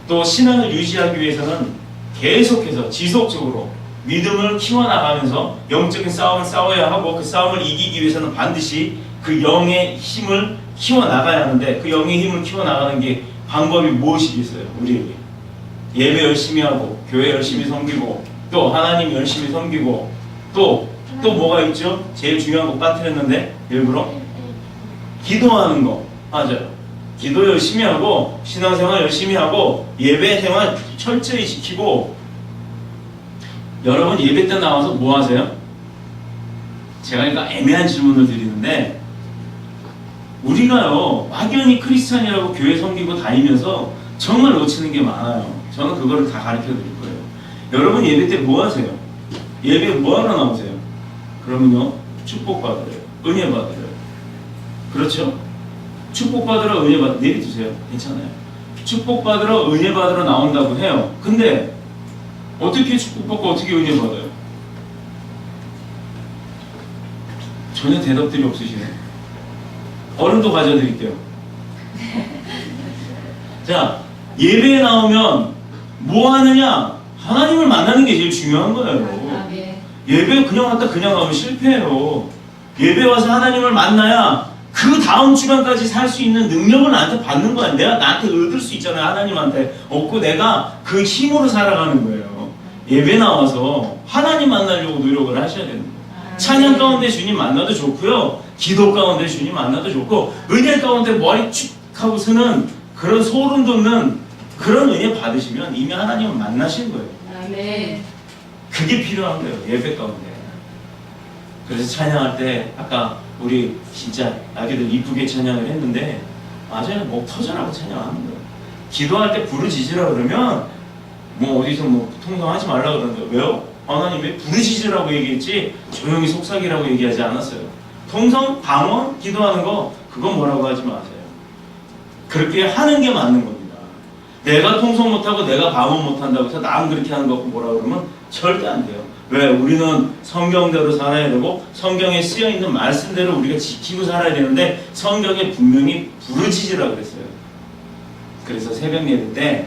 또 신앙을 유지하기 위해서는 계속해서 지속적으로 믿음을 키워나가면서 영적인 싸움을 싸워야 하고 그 싸움을 이기기 위해서는 반드시 그 영의 힘을 키워나가야 하는데 그 영의 힘을 키워나가는 게 방법이 무엇이겠어요? 우리에게 예배 열심히 하고 교회 열심히 섬기고 또 하나님 열심히 섬기고 또 뭐가 있죠? 제일 중요한 거 빠뜨렸는데 일부러 기도하는 거. 맞아요. 기도 열심히 하고 신앙생활 열심히 하고 예배 생활 철저히 지키고. 여러분 예배 때 나와서 뭐 하세요? 제가 그러니까 애매한 질문을 드리는데 우리가요 막연히 크리스찬이라고 교회 섬기고 다니면서 정말 놓치는 게 많아요. 저는 그거를 다 가르쳐 드릴 거예요. 여러분 예배 때 뭐 하세요? 예배 뭐 하러 나오세요? 그러면요 축복받으래요. 은혜 받으래요. 그렇죠? 축복받으러 은혜 받으러 내려두세요. 괜찮아요. 축복받으러 은혜 받으러 나온다고 해요. 근데 어떻게 축복받고 어떻게 은혜 받아요? 전혀 대답들이 없으시네. 얼음도 가져드릴게요. 자, 예배에 나오면 뭐 하느냐? 하나님을 만나는 게 제일 중요한 거예요. 예배 그냥 왔다 그냥 가면 실패해요. 예배 와서 하나님을 만나야 그 다음 주간까지 살 수 있는 능력을 나한테 받는 거야. 내가 나한테 얻을 수 있잖아요. 하나님한테 얻고 내가 그 힘으로 살아가는 거예요. 예배 나와서 하나님 만나려고 노력을 하셔야 되는 거예요. 찬양 가운데 주님 만나도 좋고요. 기도 가운데 주님 만나도 좋고 은혜 가운데 머리 하고서는 그런 소름 돋는 그런 은혜 받으시면 이미 하나님을 만나신 거예요. 아멘. 그게 필요한 거예요. 예배 가운데. 그래서 찬양할 때 아까 우리 진짜 아기들 이쁘게 찬양을 했는데 맞아요. 목 터져라고 찬양하는 거예요. 기도할 때 부르짖으라 그러면 뭐 어디서 뭐 통성하지 말라 그러는데 왜요? 하나님 왜 부르짖으라고 얘기했지 조용히 속삭이라고 얘기하지 않았어요. 통성, 방언, 기도하는 거 그건 뭐라고 하지 마세요. 그렇게 하는 게 맞는 겁니다. 내가 통성 못하고 내가 방언 못한다고 해서 남 그렇게 하는 거 뭐라 그러면 절대 안 돼요. 왜? 우리는 성경대로 살아야 되고 성경에 쓰여있는 말씀대로 우리가 지키고 살아야 되는데 성경에 분명히 부르짖으라고 그랬어요. 그래서 새벽 예배 때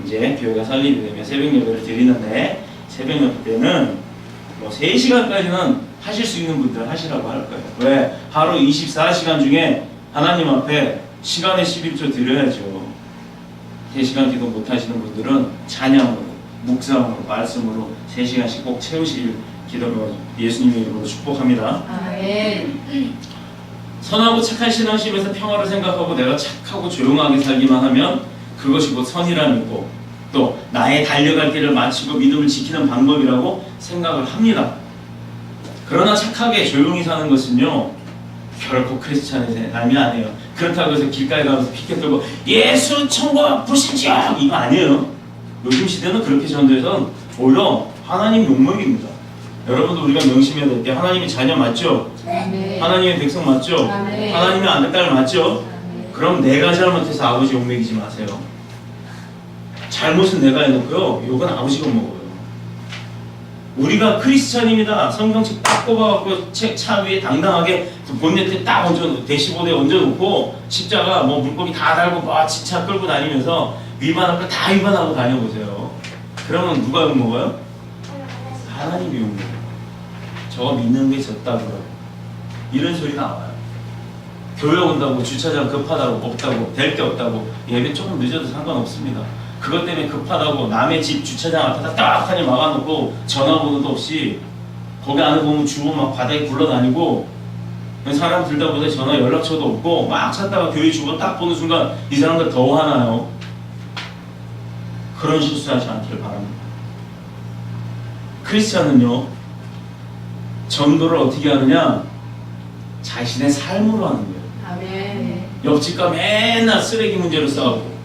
이제 교회가 설립이 되면 새벽 예배를 드리는데 새벽 예배 때는 뭐 3시간까지는 하실 수 있는 분들은 하시라고 할 거예요. 왜? 하루 24시간 중에 하나님 앞에 시간에 11조 드려야죠. 3시간 기도 못 하시는 분들은 찬양으로, 묵상으로, 말씀으로 3시간씩 꼭 채우실 기도로 예수님의 이름으로 축복합니다. 아멘. 선하고 착한 신앙심에서 평화를 생각하고 내가 착하고 조용하게 살기만 하면 그것이 곧 선이라 믿고 또 나의 달려갈 길을 마치고 믿음을 지키는 방법이라고 생각을 합니다. 그러나 착하게 조용히 사는 것은요 결코 크리스찬의 삶이 아니에요. 그렇다고 해서 길가에 가면서 피켓 들고 예수 천국 불신지역 이거 아니에요. 요즘 시대는 그렇게 전도해서 오히려 하나님 욕먹입니다. 여러분도 우리가 명심해야 될 게 하나님의 자녀 맞죠? 아멘. 하나님의 백성 맞죠? 아멘. 하나님의 아들 딸 맞죠? 아멘. 그럼 내가 잘못해서 아버지 욕먹이지 마세요. 잘못은 내가 해놓고요 욕은 아버지가 먹어요. 우리가 크리스찬입니다. 성경책 딱 꼽아갖고 차 위에 당당하게 본네트에 딱 얹어 대시보드에 얹어놓고 십자가 뭐 물고기 다 달고 막 지차 끌고 다니면서 위반할 거 다 위반하고 다녀보세요. 그러면 누가 욕 먹어요? 하나님이 욕 먹어요. 저거 믿는 게 졌다고요. 이런 소리 나와요. 교회 온다고 주차장 급하다고 없다고 될 게 없다고 예배 조금 늦어도 상관없습니다. 그것 때문에 급하다고 남의 집 주차장 앞에다 딱하니 막아놓고 전화번호도 없이 거기 안에 보면 주부 막 바닥에 굴러다니고 사람 들다 보다 전화 연락처도 없고 막 찾다가 교회 주부 딱 보는 순간 이 사람들 더 화나요. 그런 실수하지 않기를 바랍니다. 크리스찬은요 전도를 어떻게 하느냐 자신의 삶으로 하는 거예요. 아멘. 옆집과 맨날 쓰레기 문제로 싸우고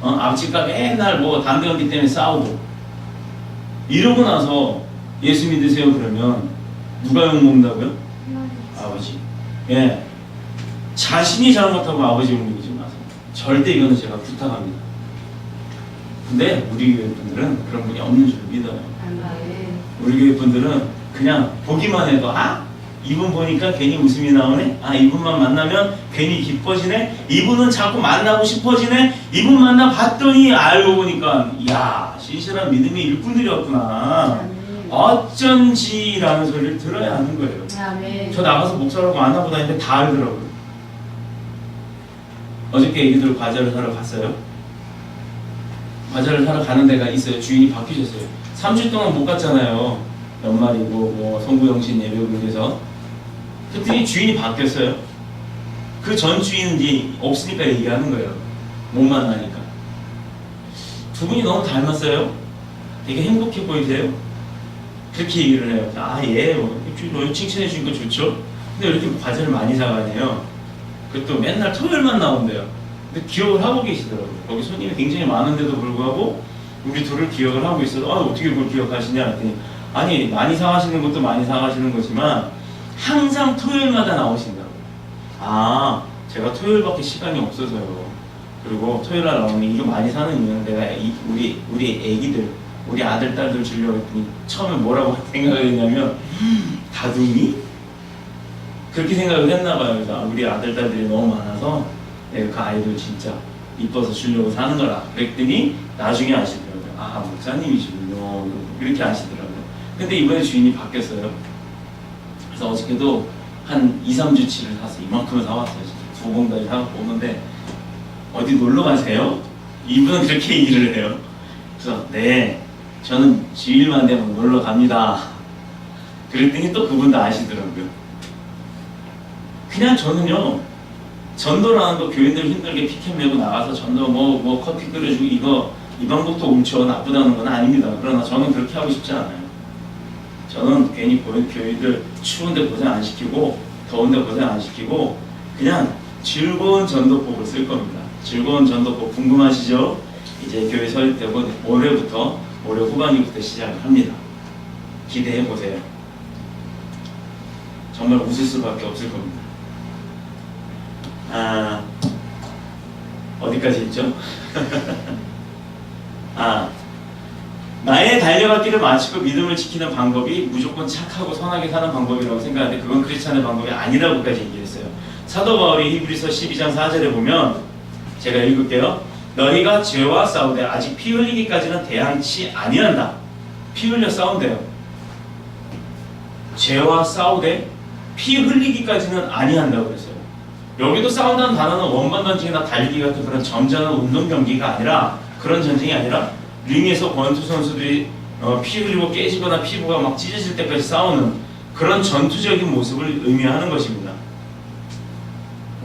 앞집과 맨날 뭐 담배 연기 때문에 싸우고 이러고 나서 예수 믿으세요 그러면 누가 욕먹는다고요? 아버지. 예, 자신이 잘못하고 아버지 욕먹이지 마세요. 절대 이거는 제가 부탁합니다. 근데 우리 교회 분들은 그런 분이 없는 줄 믿어요. 아멘. 우리 교회 분들은 그냥 보기만 해도 이분 보니까 괜히 웃음이 나오네. 이분만 만나면 괜히 기뻐지네. 이분은 자꾸 만나고 싶어지네. 이분 만나 봤더니 알고 보니까 야 신실한 믿음의 일꾼들이었구나. 아멘. 어쩐지라는 소리를 들어야 하는 거예요. 아멘. 저 나가서 목사라고 만나고 다니는데 다 알더라고요. 어저께 애기들 과자를 사러 갔어요. 과자를 사러 가는 데가 있어요. 주인이 바뀌셨어요. 3주 동안 못 갔잖아요. 연말이고 뭐 성부영신 예배국에서 그랬더니 주인이 바뀌었어요. 그 전 주인은 이제 없으니까 얘기하는 거예요. 못 만나니까. 두 분이 너무 닮았어요. 되게 행복해 보이세요? 그렇게 얘기를 해요. 예, 뭐 칭찬해 주니까 좋죠. 근데 왜 이렇게 과자를 많이 사가네요. 그것도 맨날 토요일만 나온대요. 근데 기억을 하고 계시더라고요. 거기 손님이 굉장히 많은데도 불구하고 우리 둘을 기억을 하고 있어도 어떻게 그걸 기억하시냐 했더니 아니 많이 사가시는 것도 많이 사가시는 거지만 항상 토요일마다 나오신다고. 제가 토요일밖에 시간이 없어서요. 그리고 토요일날 나오면 이거 많이 사는 이유는 내가 우리 애기들 우리 아들 딸들 주려고 했더니 처음에 뭐라고 생각을 했냐면 다둥이? 그렇게 생각을 했나 봐요. 그래서 우리 아들 딸들이 너무 많아서 내가 그 아이들 진짜 이뻐서 주려고 사는 거라 그랬더니 나중에 아시더라고요. 목사님이시군요. 이렇게 아시더라고요. 근데 이번에 주인이 바뀌었어요. 그래서 어저께도 한 2-3주치를 사서 이만큼을 사왔어요. 진짜 2봉다리 사갖고 오는데 어디 놀러 가세요? 이분은 그렇게 얘기를 해요. 그래서 네 저는 주일만 되면 놀러 갑니다. 그랬더니 또 그분도 아시더라고요. 그냥 저는요 전도라는 거 교인들 힘들게 피켓 메고 나가서 전도 뭐 커피 끓여주고 이 방법도 옳죠. 나쁘다는 건 아닙니다. 그러나 저는 그렇게 하고 싶지 않아요. 저는 괜히 교인들 추운데 고생 안 시키고 더운데 고생 안 시키고 그냥 즐거운 전도법을 쓸 겁니다. 즐거운 전도법 궁금하시죠? 이제 교회 설립되고 올해 후반기부터 시작을 합니다. 기대해 보세요. 정말 웃을 수밖에 없을 겁니다. 어디까지 했죠? 나의 달려갈 길을 마치고 믿음을 지키는 방법이 무조건 착하고 선하게 사는 방법이라고 생각하는데 그건 크리스찬의 방법이 아니라고까지 얘기했어요. 사도 바울이 히브리서 12장 4절에 보면 제가 읽을게요. 너희가 죄와 싸우되 아직 피 흘리기까지는 대항치 아니한다. 피 흘려 싸운대요. 죄와 싸우되 피 흘리기까지는 아니한다고 그랬어요. 여기도 싸운다는 단어는 원반 던지기나 달리기 같은 그런 점잖은 운동 경기가 아니라 그런 전쟁이 아니라 링에서 권투 선수들이 피 흘리고 깨지거나 피부가 막 찢어질 때까지 싸우는 그런 전투적인 모습을 의미하는 것입니다.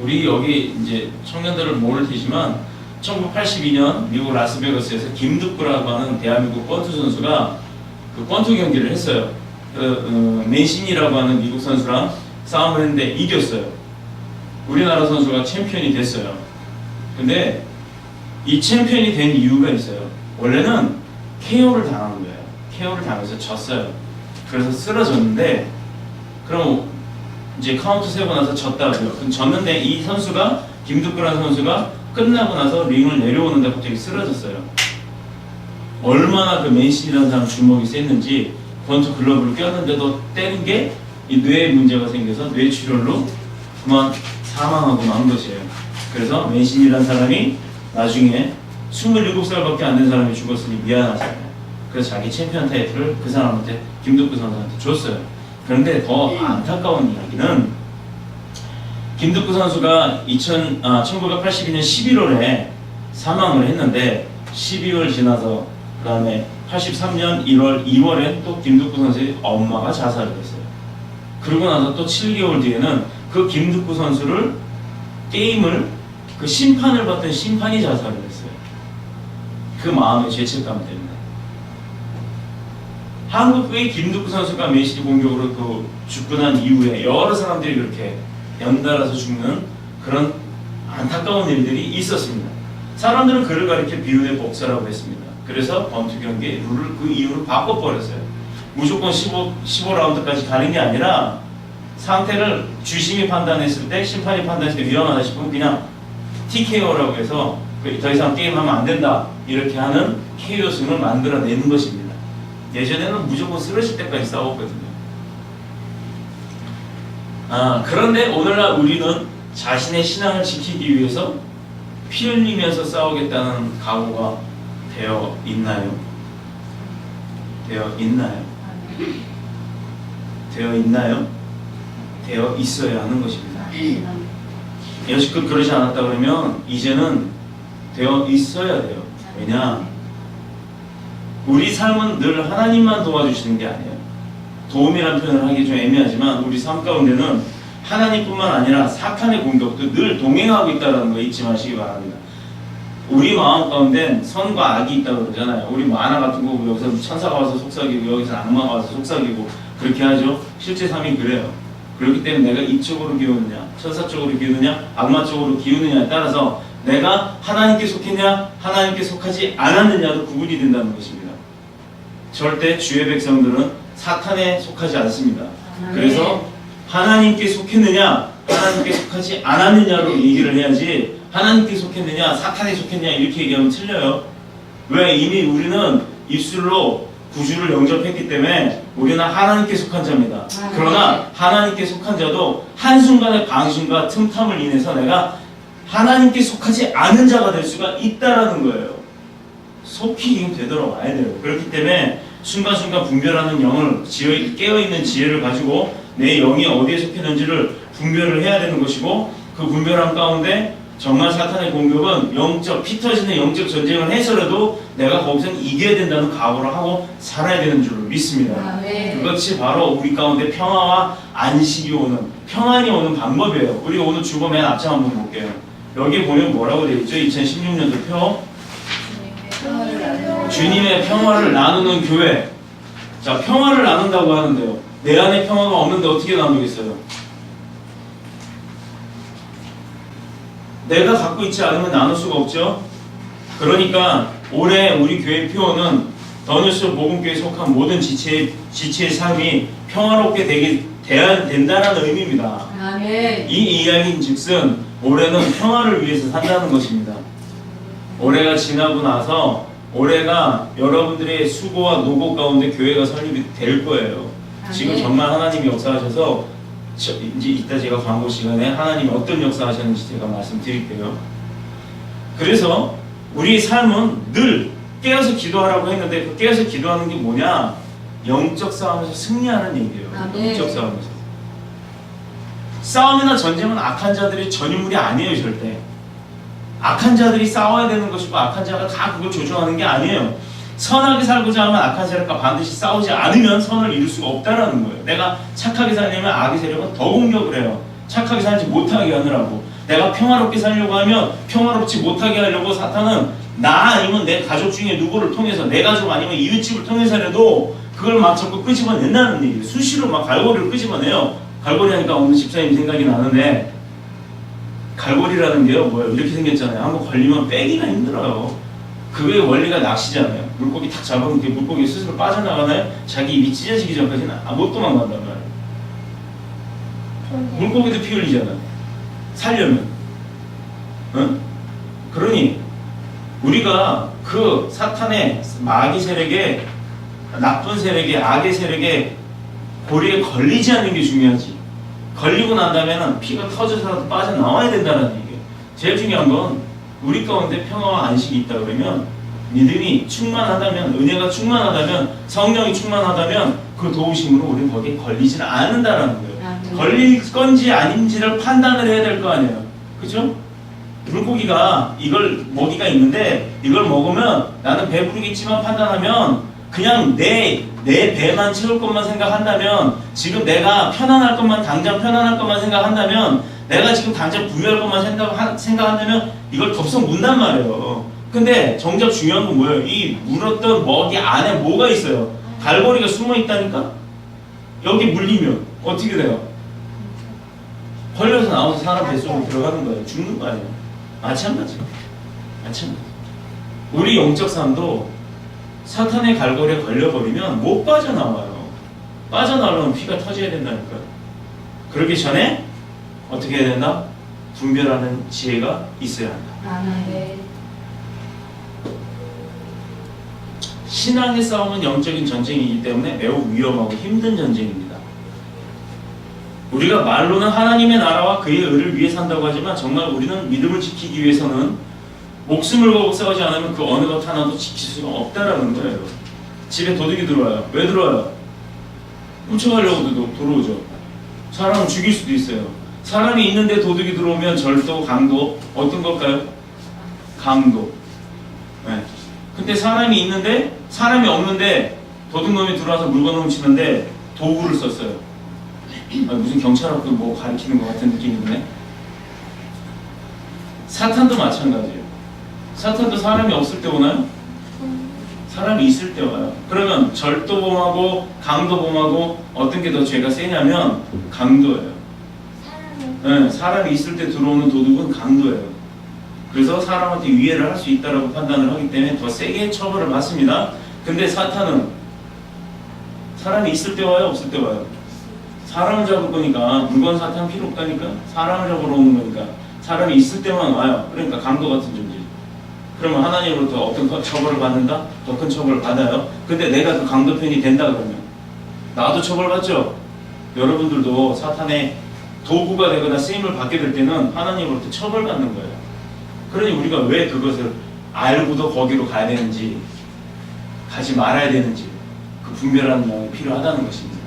우리 여기 이제 청년들을 모를 테지만 1982년 미국 라스베가스에서 김두꾸라고 하는 대한민국 권투 선수가 그 권투 경기를 했어요. 맨신이라고 하는 미국 선수랑 싸움을 했는데 이겼어요. 우리나라 선수가 챔피언이 됐어요. 근데 이 챔피언이 된 이유가 있어요. 원래는 KO를 당한 거예요. KO를 당해서 졌어요. 그래서 쓰러졌는데 그럼 이제 카운트 세고 나서 졌다고요. 그럼 졌는데 이 선수가 김두꾸라는 선수가 끝나고 나서 링을 내려오는데 갑자기 쓰러졌어요. 얼마나 그 맨신이라는 사람 주먹이 셌는지 권투 글러브를 꼈는데도 때린 게 이 뇌에 문제가 생겨서 뇌출혈로 그만 사망하고 만 것이에요. 그래서 맨신이라는 사람이 나중에 27살밖에 안 된 사람이 죽었으니 미안하잖아요. 그래서 자기 챔피언 타이틀을 그 사람한테 김두꾸 선수한테 줬어요. 그런데 더 안타까운 이야기는 김두꾸 선수가 1982년 11월에 사망을 했는데 12월 지나서 그 다음에 83년 1월, 2월에 또 김두꾸 선수의 엄마가 자살을 했어요. 그러고 나서 또 7개월 뒤에는 그 김두꾸 선수를 게임을 그 심판을 받던 심판이 자살을 했어요. 그 마음의 죄책감 때문에. 한국의 김두꾸 선수가 메시지 공격으로 그 죽고 난 이후에 여러 사람들이 그렇게 연달아서 죽는 그런 안타까운 일들이 있었습니다. 사람들은 그를 가리켜 비운의 복사라고 했습니다. 그래서 권투 경기의 룰을 그 이후로 바꿔버렸어요. 무조건 15라운드까지 가는 게 아니라 상태를 주심이 판단했을 때 심판이 판단했을 때 위험하다 싶으면 그냥 TKO라고 해서 더 이상 게임하면 안 된다 이렇게 하는 KO 승을 만들어내는 것입니다. 예전에는 무조건 쓰러질 때까지 싸웠거든요. 그런데 오늘날 우리는 자신의 신앙을 지키기 위해서 피 흘리면서 싸우겠다는 각오가 되어 있나요? 되어 있나요? 되어 있나요? 되어 있어야 하는 것입니다. 여지껏 그러지 않았다 그러면 이제는 되어 있어야 돼요. 왜냐? 우리 삶은 늘 하나님만 도와주시는 게 아니에요. 도움이라는 표현을 하기 좀 애매하지만 우리 삶 가운데는 하나님뿐만 아니라 사탄의 공격도 늘 동행하고 있다는 거 잊지 마시기 바랍니다. 우리 마음 가운데 선과 악이 있다고 그러잖아요. 우리 만화 같은 거 여기서 천사가 와서 속삭이고 여기서 악마가 와서 속삭이고 그렇게 하죠. 실제 삶이 그래요. 그렇기 때문에 내가 이쪽으로 기우느냐 천사 쪽으로 기우느냐 악마 쪽으로 기우느냐에 따라서 내가 하나님께 속했냐 하나님께 속하지 않았느냐도 구분이 된다는 것입니다. 절대 주의 백성들은 사탄에 속하지 않습니다. 그래서 하나님께 속했느냐 하나님께 속하지 않았느냐로 얘기를 해야지 하나님께 속했느냐 사탄에 속했느냐 이렇게 얘기하면 틀려요. 왜? 이미 우리는 입술로 구주를 영접했기 때문에 우리는 하나님께 속한 자입니다. 그러나 하나님께 속한 자도 한순간의 방심과 틈탐을 인해서 내가 하나님께 속하지 않은 자가 될 수가 있다라는 거예요. 속히 되돌아와야 돼요. 그렇기 때문에 순간순간 분별하는 영을 깨어있는 지혜를 가지고 내 영이 어디에 속했는지를 분별을 해야 되는 것이고 그 분별함 가운데 정말 사탄의 공격은 영적, 피 터지는 영적 전쟁을 해서라도 내가 거기서 이겨야 된다는 각오를 하고 살아야 되는 줄 믿습니다. 아멘. 그것이 바로 우리 가운데 평화와 안식이 오는, 평안이 오는 방법이에요. 우리 오늘 주보 맨 앞장 한번 볼게요. 여기 보면 뭐라고 되어 있죠? 2016년도 표. 주님의 평화를 나누는 교회. 자, 평화를 나눈다고 하는데요. 내 안에 평화가 없는데 어떻게 나누겠어요? 내가 갖고 있지 않으면 나눌 수가 없죠. 그러니까 올해 우리 교회 표어는 더뉴스 복음교회에 속한 모든 지체의 삶이 평화롭게 돼야 된다는 의미입니다. 아멘. 이 이야기인즉슨 올해는 평화를 위해서 산다는 것입니다. 올해가 지나고 나서 올해가 여러분들의 수고와 노고 가운데 교회가 설립이 될 거예요. 지금 정말 하나님이 역사하셔서 이제 이따 제가 광고 시간에 하나님이 어떤 역사하셨는지 제가 말씀드릴게요. 그래서 우리 삶은 늘 깨어서 기도하라고 했는데 그 깨어서 기도하는 게 뭐냐? 영적 싸움에서 승리하는 얘기예요. 아멘. 영적 싸움에서. 싸움이나 전쟁은 악한 자들의 전유물이 아니에요. 절대. 악한 자들이 싸워야 되는 것이고 악한 자가 다 그걸 조종하는 게 아니에요. 선하게 살고자 하면 악한 세력과 반드시 싸우지 않으면 선을 이룰 수가 없다라는 거예요. 내가 착하게 살려면 악의 세력은 더 공격을 해요. 착하게 살지 못하게 하느라고. 내가 평화롭게 살려고 하면 평화롭지 못하게 하려고 사탄은 나 아니면 내 가족 중에 누구를 통해서, 내 가족 아니면 이웃집을 통해서라도 그걸 막 자꾸 끄집어낸다는 얘기예요. 수시로 막 갈고리를 끄집어내요. 갈고리 하니까 오늘 집사님 생각이 나는데, 갈고리라는 게요, 뭐예요? 이렇게 생겼잖아요. 한번 걸리면 빼기가 힘들어요. 그거의 원리가 낚시잖아요. 물고기 탁 잡으면 그 물고기 스스로 빠져나가나요? 자기 입이 찢어지기 전까지는 못 도망간단 말이에요. 물고기도 피 흘리잖아요. 살려면. 응? 그러니 우리가 그 사탄의 마귀 세력에, 나쁜 세력에, 악의 세력에 고리에 걸리지 않는 게 중요하지. 걸리고 난다면 피가 터져서라도 빠져나와야 된다는 얘기예요. 제일 중요한 건 우리 가운데 평화와 안식이 있다 그러면, 믿음이 충만하다면, 은혜가 충만하다면, 성령이 충만하다면 그 도우심으로 우리는 거기에 걸리지는 않는다라는 거예요. 걸릴 건지 아닌지를 판단을 해야 될 거 아니에요. 그죠? 물고기가 이걸 먹이가 있는데 이걸 먹으면 나는 배부르겠지만 판단하면, 그냥 내 배만 채울 것만 생각한다면, 지금 내가 편안할 것만, 당장 편안할 것만 생각한다면, 내가 지금 당장 부유할 것만 생각한다면 이걸 덥석 문단 말이에요. 근데 정작 중요한 건 뭐예요? 이 물었던 먹이 안에 뭐가 있어요? 갈고리가 숨어 있다니까? 여기 물리면 어떻게 돼요? 걸려서 나와서 사람 뱃속으로 들어가는 거예요. 죽는 거 아니에요? 마찬가지. 우리 영적 삶도 사탄의 갈고리에 걸려버리면 못 빠져나와요. 빠져나오려면 피가 터져야 된다니까요. 그러기 전에 어떻게 해야 된다? 분별하는 지혜가 있어야 한다. 아멘. 신앙의 싸움은 영적인 전쟁이기 때문에 매우 위험하고 힘든 전쟁입니다. 우리가 말로는 하나님의 나라와 그의 의를 위해 산다고 하지만 정말 우리는 믿음을 지키기 위해서는 목숨을 걸고 싸우지 않으면 그 어느 것 하나도 지킬 수가 없다라는 거예요. 집에 도둑이 들어와요. 왜 들어와요? 훔쳐가려고도 들어오죠. 사람을 죽일 수도 있어요. 사람이 있는데 도둑이 들어오면 절도, 강도, 어떤 걸까요? 강도. 네. 근데 사람이 있는데, 사람이 없는데 도둑놈이 들어와서 물건을 훔치는데 도구를 썼어요. 무슨 경찰하고 뭐 가리키는 것 같은 느낌이 드네. 사탄도 마찬가지예요. 사탄도 사람이 없을 때 오나요? 사람이 있을 때 와요. 그러면 절도범하고 강도범하고 어떤 게 더 죄가 세냐면 강도예요. 네, 사람이 있을 때 들어오는 도둑은 강도예요. 그래서 사람한테 위해를 할 수 있다고 판단을 하기 때문에 더 세게 처벌을 받습니다. 근데 사탄은 사람이 있을 때 와요? 없을 때 와요? 사람을 잡을 거니까, 물건 사탄 필요 없다니까, 사람을 잡으러 오는 거니까 사람이 있을 때만 와요. 그러니까 강도 같은 존재. 그러면 하나님으로부터 어떤 처벌을 받는다? 더 큰 처벌을 받아요. 근데 내가 그 강도 편이 된다 그러면 나도 처벌받죠? 여러분들도 사탄의 도구가 되거나 쓰임을 받게 될 때는 하나님으로부터 처벌받는 거예요. 그러니 우리가 왜 그것을 알고도 거기로 가야 되는지, 가지 말아야 되는지, 그 분별하는 영이 필요하다는 것입니다.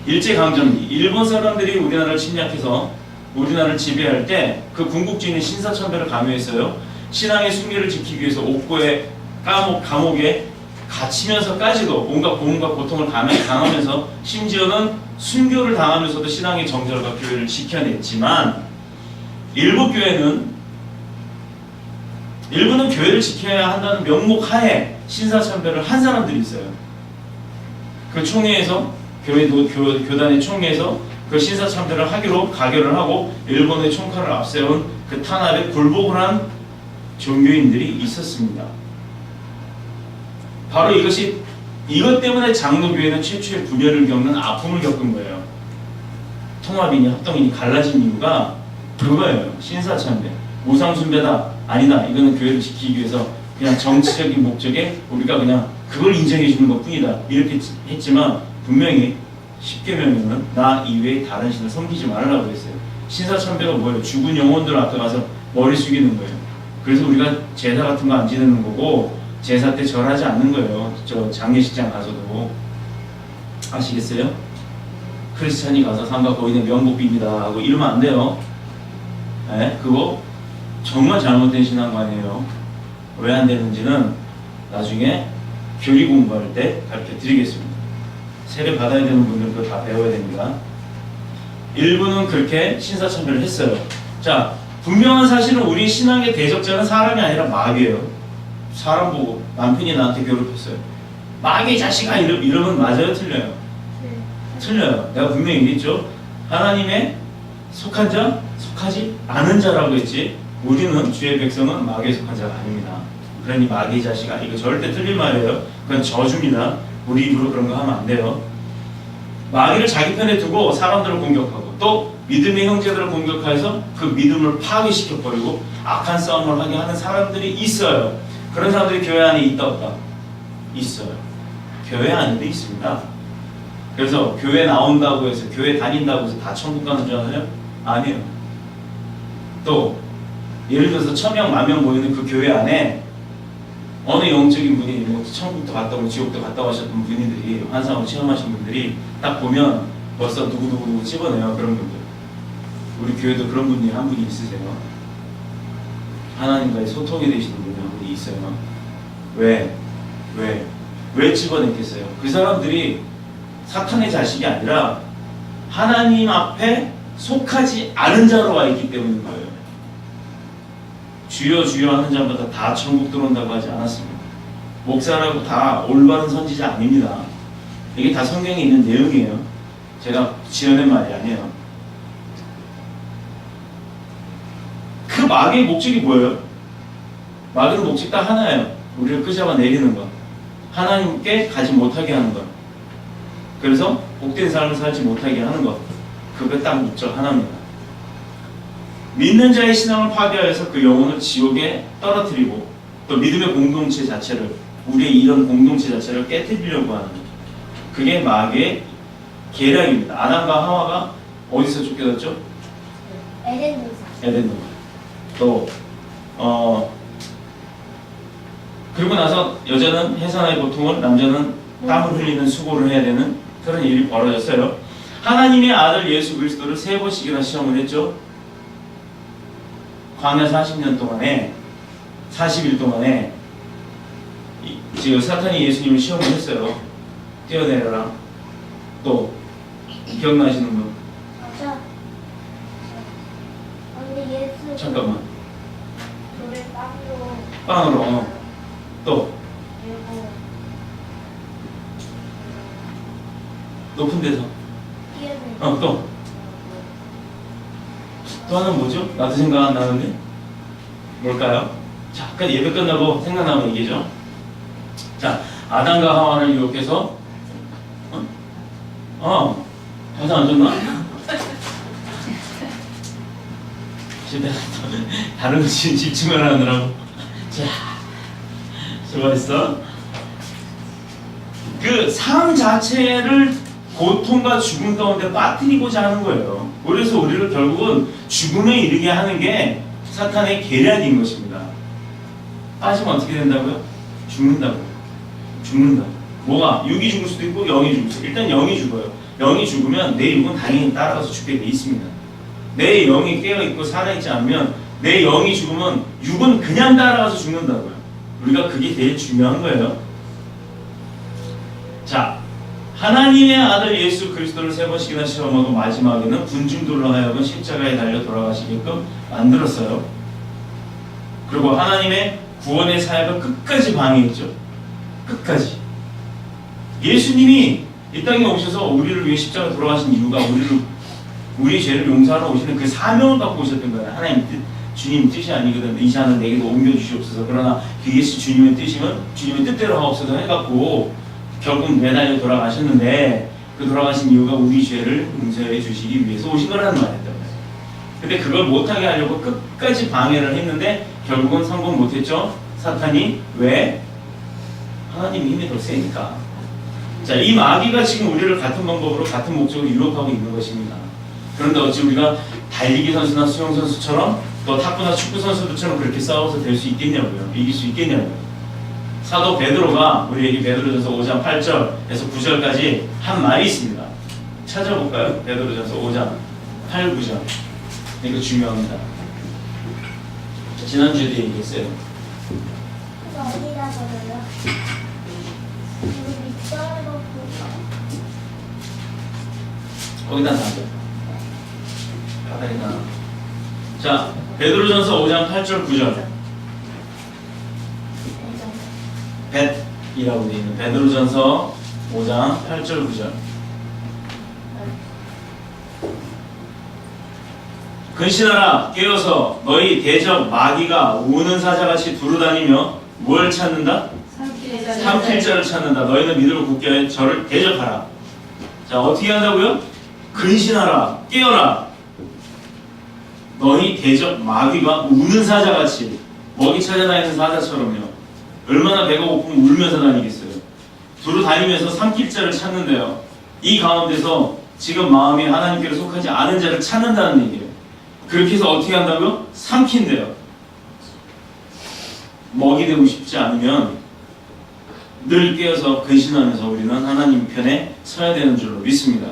일제강점기, 일본 사람들이 우리나라를 침략해서 우리나라를 지배할 때 그 군국주의는 신사참배를 강요했어요. 신앙의 순결을 지키기 위해서 옥고에 감옥에 갇히면서까지도 온갖 고문과 고통을 당하면서 심지어는 순교를 당하면서도 신앙의 정절과 교회를 지켜냈지만 일부는 교회를 지켜야 한다는 명목 하에 신사참배를 한 사람들이 있어요. 그 총회에서 교단의 총회에서 그 신사참배를 하기로 가결을 하고 일본의 총칼을 앞세운 그 탄압에 굴복을 한 종교인들이 있었습니다. 바로 이것 때문에 장로교회는 최초의 분열을 겪는 아픔을 겪은 거예요. 통합이니 합동이니 갈라진 이유가 그거예요. 신사참배. 우상숭배다. 아니다. 이거는 교회를 지키기 위해서 그냥 정치적인 목적에 우리가 그냥 그걸 인정해 주는 것 뿐이다. 이렇게 했지만 분명히 십계명에는 나 이외에 다른 신을 섬기지 말라고 했어요. 신사참배가 뭐예요? 죽은 영혼들 앞에 가서 머리 숙이는 거예요. 그래서 우리가 제사 같은 거 안 지내는 거고 제사 때 절하지 않는 거예요. 저 장례식장 가서도. 아시겠어요? 크리스찬이 가서 삼가 거인의 명복비입니다 하고 이러면 안 돼요. 네? 그거 정말 잘못된 신앙관이에요. 왜 안 되는지는 나중에 교리 공부할 때 가르쳐 드리겠습니다. 세례 받아야 되는 분들 그거 다 배워야 됩니다. 일부는 그렇게 신사참배를 했어요. 자, 분명한 사실은 우리 신앙의 대적자는 사람이 아니라 마귀예요. 사람 보고 남편이 나한테 괴롭혔어요. 마귀 자식아 이러면 맞아요? 틀려요? 틀려요. 내가 분명히 얘기했죠. 하나님의 속한 자, 속하지 않은 자라고 했지. 우리는 주의 백성은 마귀에 속한 자가 아닙니다. 그러니 마귀 자식아 이거 절대 틀린 말이에요. 그건 저주입니다. 우리 입으로 그런 거 하면 안 돼요. 마귀를 자기 편에 두고 사람들을 공격하고 또 믿음의 형제들을 공격해서 그 믿음을 파괴시켜버리고 악한 싸움을 하게 하는 사람들이 있어요. 그런 사람들이 교회 안에 있다 없다? 있어요. 교회 안에도 있습니다. 그래서 교회 나온다고 해서 교회 다닌다고 해서 다 천국 가는 줄 아나요? 아니에요. 또 예를 들어서 1000명, 10,000명 모이는 그 교회 안에 어느 영적인 분이 뭐 천국도 갔다 오고 지옥도 갔다 오셨던 분들이 환상을 체험하신 분들이 딱 보면 벌써 누구누구 집어내요. 그런 분들. 우리 교회도 그런 분이 한 분이 있으세요. 하나님과의 소통이 되시는 분이 한 분이 있어요. 왜 집어냈겠어요? 그 사람들이 사탄의 자식이 아니라 하나님 앞에 속하지 않은 자로 와 있기 때문인 거예요. 주여 주여 하는 자마다 다 천국 들어온다고 하지 않았습니다. 목사라고 다 올바른 선지자 아닙니다. 이게 다 성경에 있는 내용이에요. 제가 지어낸 말이 아니에요. 그 마귀의 목적이 뭐예요? 마귀의 목적 딱 하나예요. 우리를 끄잡아 내리는 것. 하나님께 가지 못하게 하는 것. 그래서 복된 삶을 살지 못하게 하는 것. 그거 딱 목적 하나입니다. 믿는 자의 신앙을 파괴하여서 그 영혼을 지옥에 떨어뜨리고 또 믿음의 공동체 자체를 우리의 이런 공동체 자체를 깨뜨리려고 하는 그게 마귀의 계략입니다. 아담과 하와가 어디서 쫓겨났죠? 에덴 동산. 또 그리고 나서 여자는 해산의 고통을 남자는 땀을 흘리는 수고를 해야 되는 그런 일이 벌어졌어요. 하나님의 아들 예수 그리스도를 3번씩이나 시험을 했죠. 광야 40년 동안에 40일 동안에 지금 사탄이 예수님을 시험을 했어요. 뛰어내려라. 또 기억나시는 분? 맞아. 근데 예수 잠깐만. 돌을 빵으로 빵으로. 또 그리고 높은 데서. 뛰어내려. 또 하나는 뭐죠? 나도 생각 안 나는데 뭘까요? 자, 아까 예배 끝나고 생각나면 얘기죠. 자, 아담과 하와를 유혹해서 가서 안 줬나? 다른 거 집중을 하느라고. 자, 수고했어. 그 삶 자체를 고통과 죽음 가운데 빠뜨리고자 하는 거예요. 그래서 우리를 결국은 죽음에 이르게 하는 게 사탄의 계략인 것입니다. 빠지면 어떻게 된다고요? 죽는다고요. 뭐가? 육이 죽을 수도 있고 영이 죽을 수도 있고 일단 영이 죽어요. 영이 죽으면 내 육은 당연히 따라가서 죽게 돼 있습니다. 내 영이 깨어있고 살아있지 않으면 내 영이 죽으면 육은 그냥 따라가서 죽는다고요. 우리가 그게 제일 중요한 거예요. 자, 하나님의 아들 예수 그리스도를 3번씩이나 시험하고 마지막에는 군중들로 하여금 십자가에 달려 돌아가시게끔 만들었어요. 그리고 하나님의 구원의 사역을 끝까지 방해했죠. 끝까지. 예수님이 이 땅에 오셔서 우리를 위해 십자가 돌아가신 이유가 우리의 죄를 용서하러 오시는 그 사명을 갖고 오셨던 거예요. 하나님 뜻, 주님 뜻이 아니거든. 이 잔을 내게도 옮겨주시옵소서. 그러나 그 예수 주님의 뜻이면 주님의 뜻대로 하옵소서 해갖고 결국 매달려 돌아가셨는데, 그 돌아가신 이유가 우리 죄를 용서해 주시기 위해서 오신 거라는 말이었단 말이에요. 근데 그걸 못하게 하려고 끝까지 방해를 했는데 결국은 성공 못했죠. 사탄이. 왜? 하나님 힘이 더 세니까. 자, 이 마귀가 지금 우리를 같은 방법으로 같은 목적으로 유혹하고 있는 것입니다. 그런데 어찌 우리가 달리기 선수나 수영 선수처럼 또 탁구나 축구 선수들처럼 그렇게 싸워서 될 수 있겠냐고요. 이길 수 있겠냐고요. 사도 베드로가 우리에게 베드로전서 5장 8절에서 9절까지 한 말이 있습니다. 찾아볼까요? 베드로전서 5장 8, 9절. 이거 중요합니다. 지난주에도 얘기했어요. 그거 어디다 버려요? 우리 밑장을 놓고 거기다 놔둬. 바닥에다. 자, 베드로전서 5장 8절 9절. 벳이라고 되어 있는 베드로전서 5장 8절 9절. 근신하라 깨어서 너희 대적 마귀가 우는 사자같이 두루다니며 뭘 찾는다? 삼킬 자를 찾는다. 너희는 믿음을 굳게 하여 저를 대적하라. 자, 어떻게 한다고요? 근신하라 깨어라. 너희 대적 마귀가 우는 사자같이, 먹이 찾아다니는 사자처럼요. 얼마나 배가 고프면 울면서 다니겠어요. 두루 다니면서 삼킬 자를 찾는데요. 이 가운데서 지금 마음이 하나님께로 속하지 않은 자를 찾는다는 얘기예요. 그렇게 해서 어떻게 한다고요? 삼킨대요. 먹이 되고 싶지 않으면 늘 깨어서 근신하면서 우리는 하나님 편에 서야 되는 줄로 믿습니다.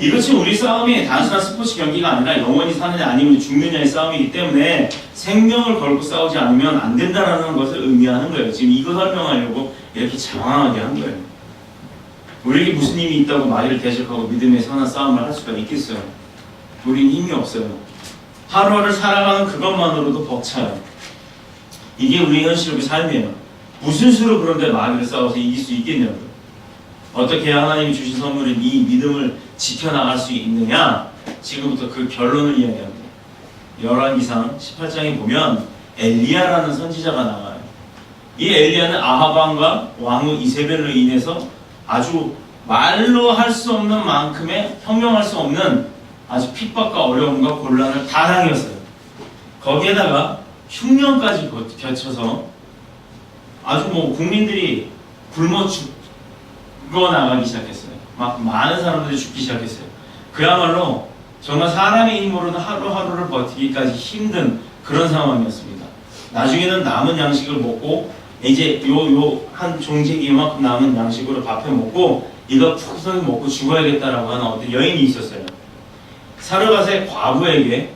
이것이 우리 싸움이 단순한 스포츠 경기가 아니라 영원히 사느냐 아니면 죽느냐의 싸움이기 때문에 생명을 걸고 싸우지 않으면 안 된다는 것을 의미하는 거예요. 지금 이거 설명하려고 이렇게 장황하게 한 거예요. 우리에게 무슨 힘이 있다고 마귀를 대적하고 믿음의 선한 싸움을 할 수가 있겠어요? 우리는 힘이 없어요. 하루하루 살아가는 그것만으로도 벅차요. 이게 우리 현실의 삶이에요. 무슨 수로 그런데 마귀를 싸워서 이길 수 있겠냐고요. 어떻게 해야 하나님이 주신 선물인 이 믿음을 지켜나갈 수 있느냐? 지금부터 그 결론을 이야기합니다. 열왕기상 18장에 보면 엘리야라는 선지자가 나와요. 이 엘리야는 아합왕과 왕후 이세벨로 인해서 아주 말로 할 수 없는 만큼의 형용할 수 없는 아주 핍박과 어려움과 곤란을 다 당했어요. 거기에다가 흉년까지 겹쳐서 아주 국민들이 굶어 죽어 나가기 시작했어요. 막 많은 사람들이 죽기 시작했어요. 그야말로 정말 사람의 힘으로는 하루하루를 버티기까지 힘든 그런 상황이었습니다. 나중에는 남은 양식을 먹고 이제 요 한 종지기 이만큼 남은 양식으로 밥해 먹고 이거 푹석이 먹고 죽어야겠다라고 하는 어떤 여인이 있었어요. 사르밧의 과부에게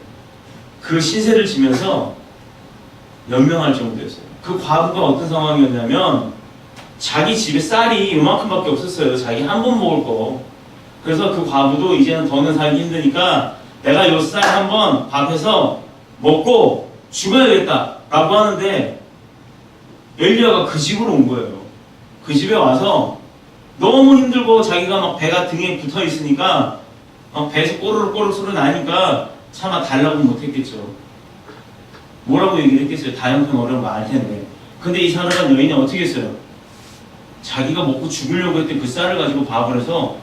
그 신세를 지면서 연명할 정도였어요. 그 과부가 어떤 상황이었냐면 자기 집에 쌀이 요만큼밖에 없었어요. 자기 한 번 먹을 거. 그래서 그 과부도 이제는 더는 살기 힘드니까 내가 요 쌀 한번 밥해서 먹고 죽어야겠다 라고 하는데 엘리야가 그 집으로 온 거예요. 그 집에 와서 너무 힘들고 자기가 막 배가 등에 붙어 있으니까 배에서 꼬르륵 소리 나니까 차마 달라고 못했겠죠. 뭐라고 얘기를 했겠어요? 다 형편어려운 거 알 텐데. 근데 이 사르밧 여인이 어떻게 했어요? 자기가 먹고 죽으려고 했던 그 쌀을 가지고 밥을 해서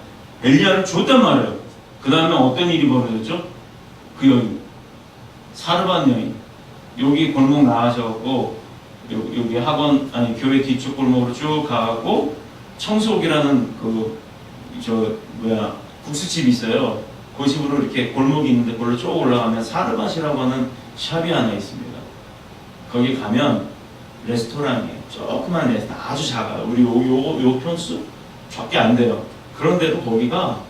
엘리야를 줬단 말이에요. 그 다음에 어떤 일이 벌어졌죠? 그 여인, 사르밧 여인, 여기 골목 나가셔갖고 여기 학원 아니 교회 뒤쪽 골목으로 쭉 가갖고 청소옥이라는 국수집이 있어요. 그 집으로 이렇게 골목이 있는데 그걸로 쭉 올라가면 사르밧이라고 하는 샵이 하나 있습니다. 거기 가면 레스토랑이에요. 조그만 레스토랑, 아주 작아요. 우리 요 편수 밖에 안 돼요. 그런데도 거기가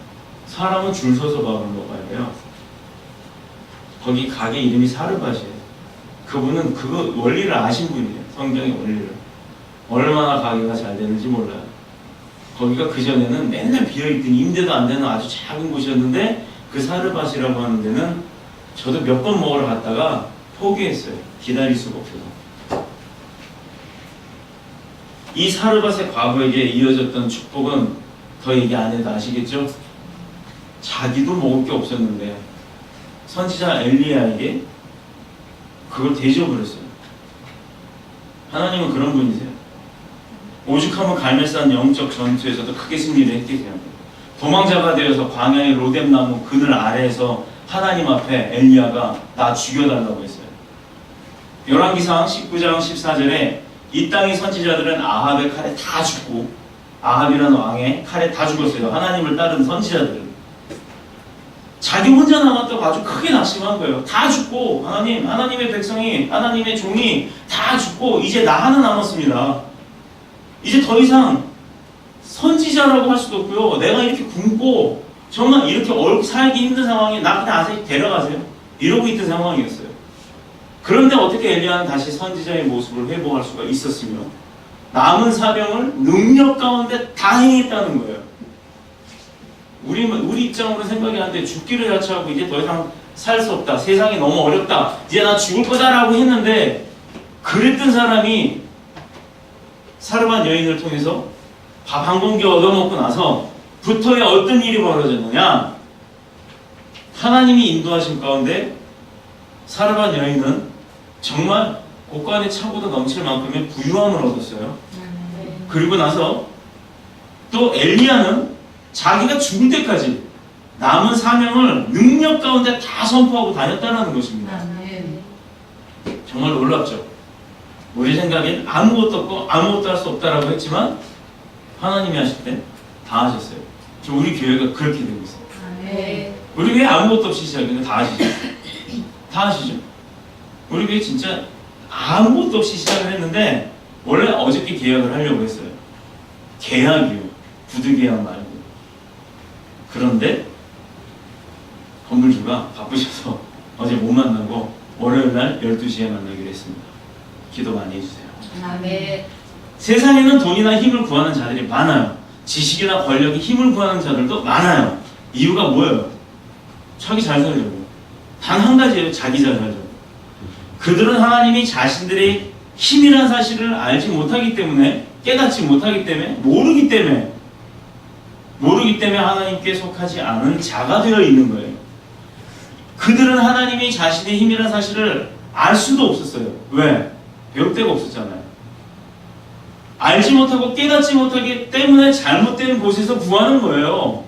사람은 줄 서서 밥을 먹어야 돼요. 거기 가게 이름이 사르밧이에요. 그분은 그거 원리를 아신 분이에요. 성경의 원리를. 얼마나 가게가 잘 되는지 몰라요. 거기가 그전에는 맨날 비어있던 임대도 안 되는 아주 작은 곳이었는데 그 사르밧이라고 하는 데는 저도 몇 번 먹으러 갔다가 포기했어요. 기다릴 수가 없어서. 이 사르밧의 과거에게 이어졌던 축복은 더 얘기 안 해도 아시겠죠? 자기도 먹을 게 없었는데 선지자 엘리야에게 그걸 대접을 했어요. 하나님은 그런 분이세요. 오죽하면 갈멜산 영적 전투에서도 크게 승리를 했겠어요. 도망자가 되어서 광야의 로뎀나무 그늘 아래에서 하나님 앞에 엘리야가 나 죽여달라고 했어요. 열왕기상 19장 14절에 이 땅의 선지자들은 아합의 칼에 다 죽고 아합이라는 왕의 칼에 다 죽었어요. 하나님을 따른 선지자들은. 자기 혼자 남았다고 아주 크게 낙심한 거예요. 다 죽고 하나님의 백성이 하나님의 종이 다 죽고 이제 나 하나 남았습니다. 이제 더 이상 선지자라고 할 수도 없고요. 내가 이렇게 굶고 정말 이렇게 살기 힘든 상황에 나 그냥 아세히 데려가세요. 이러고 있던 상황이었어요. 그런데 어떻게 엘리야는 다시 선지자의 모습을 회복할 수가 있었으며 남은 사명을 능력 가운데 다 행했다는 거예요. 우리 입장으로 생각이 하는데 죽기를 자처하고 이제 더 이상 살 수 없다. 세상이 너무 어렵다. 이제 나 죽을 거다라고 했는데 그랬던 사람이 사르밧 여인을 통해서 밥 한 공기 얻어먹고 나서 부터에 어떤 일이 벌어졌느냐? 하나님이 인도하신 가운데 사르밧 여인은 정말 곳간에 차고도 넘칠 만큼의 부유함을 얻었어요. 그리고 나서 또 엘리야는 자기가 죽을 때까지 남은 사명을 능력 가운데 다 선포하고 다녔다는 것입니다. 정말 놀랍죠? 우리 생각엔 아무것도 없고 아무것도 할 수 없다라고 했지만 하나님이 하실 때 다 하셨어요. 지금 우리 교회가 그렇게 되고 있어요. 우리 교회 아무것도 없이 시작했는데 다 하시죠. 다 하시죠. 우리 교회 진짜 아무것도 없이 시작을 했는데 원래 어저께 계약을 하려고 했어요. 계약이요. 구두 계약 말고. 그런데 건물주가 바쁘셔서 어제 못 만나고 월요일날 12시에 만나기로 했습니다. 기도 많이 해주세요. 세상에는 돈이나 힘을 구하는 자들이 많아요. 지식이나 권력이 힘을 구하는 자들도 많아요. 이유가 뭐예요? 자기 잘 살려고. 단 한 가지예요. 자기 잘 살려고. 그들은 하나님이 자신들의 힘이란 사실을 알지 못하기 때문에, 깨닫지 못하기 때문에, 모르기 때문에 하나님께 속하지 않은 자가 되어 있는 거예요. 그들은 하나님이 자신의 힘이란 사실을 알 수도 없었어요. 왜? 배울 데가 없었잖아요. 알지 못하고 깨닫지 못하기 때문에 잘못된 곳에서 구하는 거예요.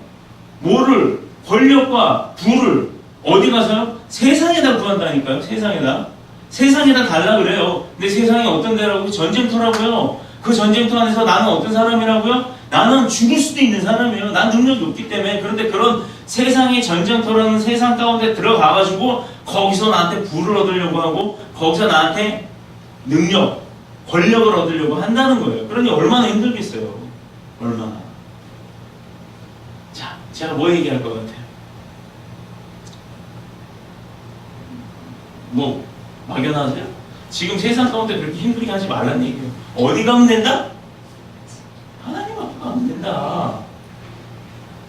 뭐를? 권력과 부를 어디 가서요? 세상에다 구한다니까요. 세상에다 달라 그래요. 근데 세상이 어떤 데라고? 전쟁터라고요. 그 전쟁터 안에서 나는 어떤 사람이라고요? 나는 죽을 수도 있는 사람이에요. 난 능력이 없기 때문에. 그런데 그런 세상의 전쟁터라는 세상 가운데 들어가가지고 거기서 나한테 부를 얻으려고 하고 거기서 나한테 능력, 권력을 얻으려고 한다는 거예요. 그러니 얼마나 힘들겠어요. 얼마나. 자, 제가 뭐 얘기할 것 같아요? 뭐 막연하세요? 지금 세상 가운데 그렇게 힘들게 하지 말라는 얘기예요. 어디 가면 된다? 하나님 앞에 가면 된다.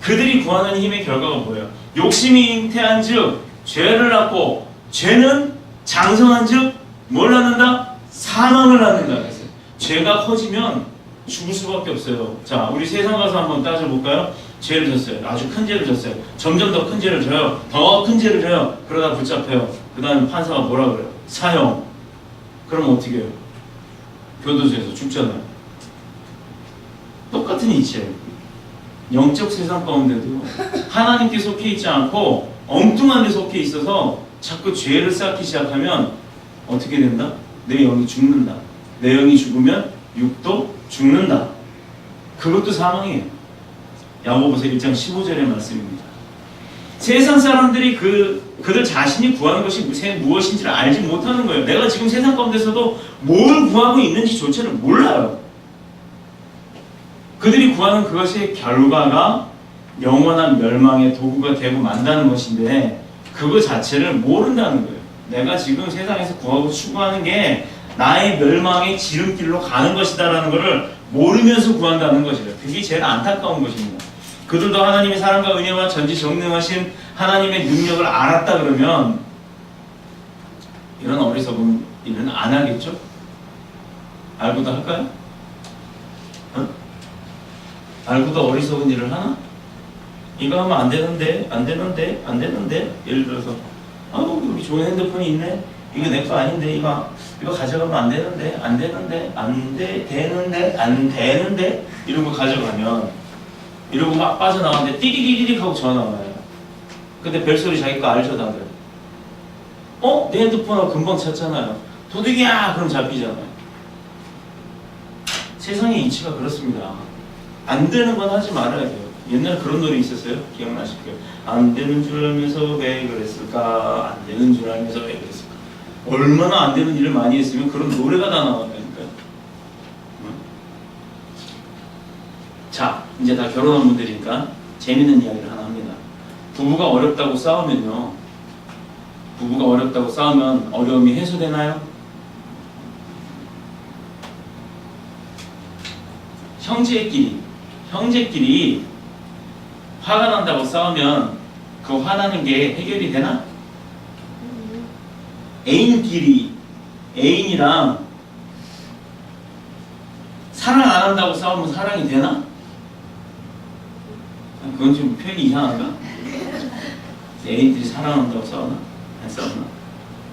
그들이 구하는 힘의 결과가 뭐예요? 욕심이 잉태한 즉 죄를 낳고 죄는 장성한 즉 뭘 낳는다? 사망을 낳는다 그랬어요. 죄가 커지면 죽을 수밖에 없어요. 자, 우리 세상 가서 한번 따져볼까요? 죄를 졌어요. 아주 큰 죄를 졌어요. 점점 더 큰 죄를 져요. 더 큰 죄를 져요. 그러다 붙잡혀요. 그 다음에 판사가 뭐라 그래요? 사형. 그럼 어떻게 해요? 교도소에서 죽잖아요. 똑같은 이치예요. 영적 세상 가운데도 하나님께 속해 있지 않고 엉뚱한 데 속해 있어서 자꾸 죄를 쌓기 시작하면 어떻게 된다? 내 영이 죽는다. 내 영이 죽으면 육도 죽는다. 그것도 사망이에요. 야고보서 1장 15절의 말씀입니다. 세상 사람들이 그들 자신이 구하는 것이 무엇인지를 알지 못하는 거예요. 내가 지금 세상 가운데서도 뭘 구하고 있는지조차를 몰라요. 그들이 구하는 그것의 결과가 영원한 멸망의 도구가 되고 만다는 것인데 그거 자체를 모른다는 거예요. 내가 지금 세상에서 구하고 추구하는 게 나의 멸망의 지름길로 가는 것이다라는 것을 모르면서 구한다는 것이에요. 그게 제일 안타까운 것입니다. 그들도 하나님의 사랑과 은혜와 전지전능하신 하나님의 능력을 알았다 그러면 이런 어리석은 일은 안 하겠죠? 알고도 할까요? 어? 알고도 어리석은 일을 하나? 이거 하면 안 되는데, 안 되는데, 안 되는데. 예를 들어서 여기 좋은 핸드폰이 있네. 이거 내 거 아닌데 이거 가져가면 안 되는데, 안 되는데, 되는데, 안 되는데 이런 거 가져가면 이러고 막 빠져나가는데 띠리리릭 하고 전화 와요. 근데 별소리 자기 거 알죠 다들? 내 핸드폰하고 금방 찾잖아요. 도둑이야! 그럼 잡히잖아요. 세상의 이치가 그렇습니다. 안 되는 건 하지 말아야 돼요. 옛날에 그런 노래 있었어요. 기억나실 거예요. 안 되는 줄 알면서 왜 그랬을까? 안 되는 줄 알면서 왜 그랬을까? 얼마나 안 되는 일을 많이 했으면 그런 노래가 다 나왔다니까요. 자, 이제 다 결혼한 분들이니까 재밌는 이야기를 하나 합니다. 부부가 어렵다고 싸우면 어려움이 해소되나요? 형제끼리 화가 난다고 싸우면 그 화나는 게 해결이 되나? 애인이랑 사랑 안 한다고 싸우면 사랑이 되나? 그건 좀 표현이 이상한가? 애인들이 사랑한다고 싸우나? 안 싸우나?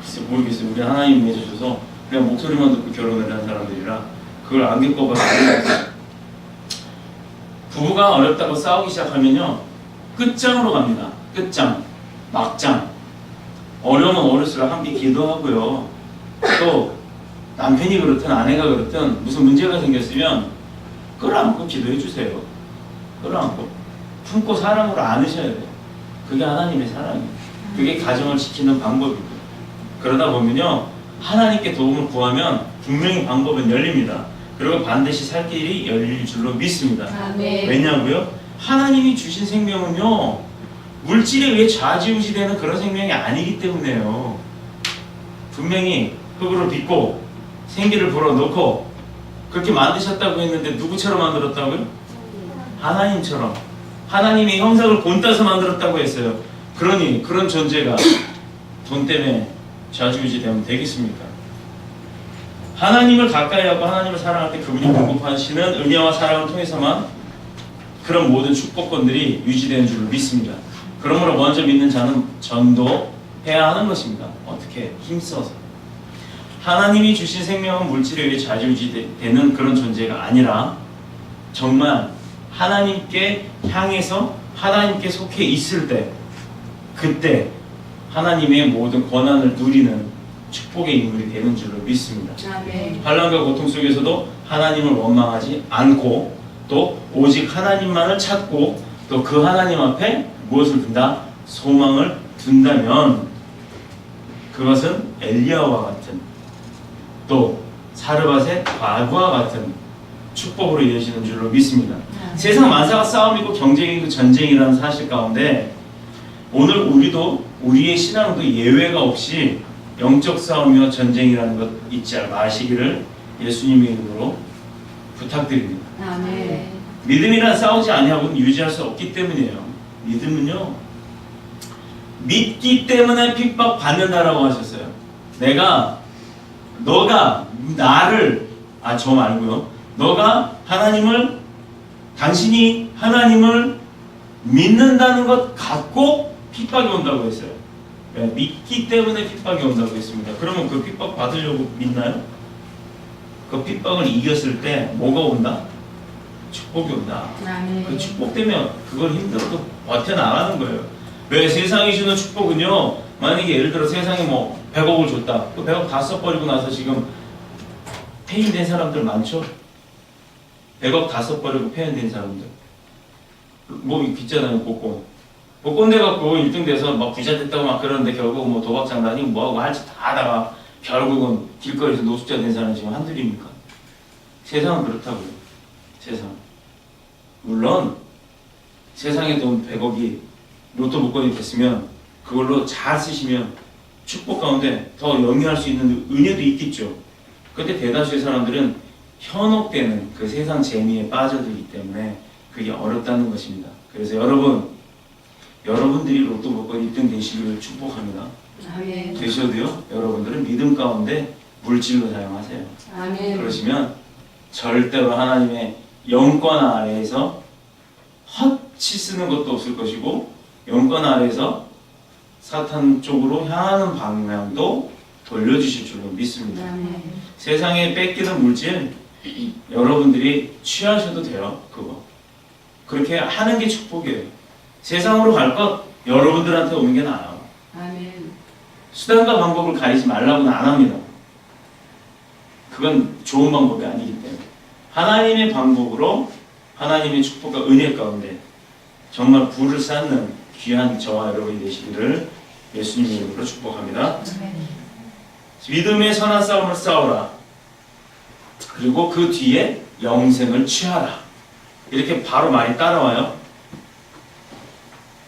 글쎄 모르겠어요. 우리 하나님 맺어줘서 그냥 목소리만 듣고 결혼을 한 사람들이라 그걸 안 겪어봐서 모르겠어요. 부부가 어렵다고 싸우기 시작하면요 끝장으로 갑니다. 끝장, 막장. 어려우면 어릴수록 함께 기도하고요. 또 남편이 그렇든 아내가 그렇든 무슨 문제가 생겼으면 끌어안고 기도해 주세요. 끌어안고 품고 사랑으로 안으셔야 돼요. 그게 하나님의 사랑이에요. 그게 가정을 지키는 방법이고요. 그러다 보면요 하나님께 도움을 구하면 분명히 방법은 열립니다. 그리고 반드시 살 길이 열릴 줄로 믿습니다. 아멘. 왜냐고요? 하나님이 주신 생명은요 물질에 의해 좌지우지되는 그런 생명이 아니기 때문에요. 분명히 흙으로 빚고 생기를 불어넣고 그렇게 만드셨다고 했는데 누구처럼 만들었다고요? 하나님처럼. 하나님의 형상을 본따서 만들었다고 했어요. 그러니 그런 존재가 돈 때문에 좌지우지되면 되겠습니까? 하나님을 가까이 하고 하나님을 사랑할 때 그분이 공급하시는 은혜와 사랑을 통해서만 그런 모든 축복권들이 유지되는 줄로 믿습니다. 그러므로 먼저 믿는 자는 전도해야 하는 것입니다. 어떻게? 힘써서. 하나님이 주신 생명은 물질에 의해 좌지우지되는 그런 존재가 아니라 정말 하나님께 향해서 하나님께 속해 있을 때 그때 하나님의 모든 권한을 누리는 축복의 인물이 되는 줄로 믿습니다. 아멘. 환난과 고통 속에서도 하나님을 원망하지 않고 또 오직 하나님만을 찾고 또 그 하나님 앞에 무엇을 둔다? 소망을 둔다면 그것은 엘리야와 같은 또 사르밧의 과부와 같은 축복으로 이어지는 줄로 믿습니다. 세상 만사가 싸움이고 경쟁이고 전쟁이라는 사실 가운데 오늘 우리도 우리의 신앙도 예외가 없이 영적 싸움이와 전쟁이라는 것 잊지 마시기를 예수님의 이름으로 부탁드립니다. 아멘. 믿음이란 싸우지 아니하고는 유지할 수 없기 때문이에요. 믿음은요 믿기 때문에 핍박받는다라고 하셨어요. 너가 나를 저 말고요. 너가 당신이 하나님을 믿는다는 것 갖고 핍박이 온다고 했어요. 믿기 때문에 핍박이 온다고 했습니다. 그러면 그 핍박 받으려고 믿나요? 그 핍박을 이겼을 때 뭐가 온다? 축복이 온다. 아멘. 그 축복 때문에 그걸 힘들어도 버텨나가는 거예요. 왜 세상이 주는 축복은요 만약에 예를 들어 세상에 100억을 줬다. 그 100억 다 써버리고 나서 지금 폐인된 사람들 많죠? 100억 다 써버리고 폐인된 사람들 있잖아요. 복권 돼갖고 1등 돼서 부자 됐다고 막 그러는데 결국 도박장 다니고 뭐하고 할지 다 하다가 결국은 길거리에서 노숙자 된 사람이 지금 한둘입니까? 세상은 그렇다고요. 세상. 물론 세상에 돈 100억이 로또 복권이 됐으면 그걸로 잘 쓰시면 축복 가운데 더 영위할 수 있는 은혜도 있겠죠. 그런데 대다수의 사람들은 현혹되는 그 세상 재미에 빠져들기 때문에 그게 어렵다는 것입니다. 그래서 여러분들이 로또 복권 1등 되시기를 축복합니다. 아멘. 되셔도요, 여러분들은 믿음 가운데 물질로 사용하세요. 아멘. 그러시면 절대로 하나님의 영권 아래에서 헛치 쓰는 것도 없을 것이고, 영권 아래에서 사탄 쪽으로 향하는 방향도 돌려주실 줄로 믿습니다. 아멘. 세상에 뺏기는 물질 여러분들이 취하셔도 돼요. 그거 그렇게 하는 게 축복이에요. 세상으로 갈 것 여러분들한테 오는 게 나아요. 아멘. 수단과 방법을 가리지 말라고는 안 합니다. 그건 좋은 방법이 아니기 때문에 하나님의 방법으로 하나님의 축복과 은혜 가운데 정말 부를 쌓는 귀한 저와 여러분이 되시기를 예수님의 이름으로 축복합니다. 믿음의 선한 싸움을 싸우라. 그리고 그 뒤에 영생을 취하라. 이렇게 바로 말이 따라와요.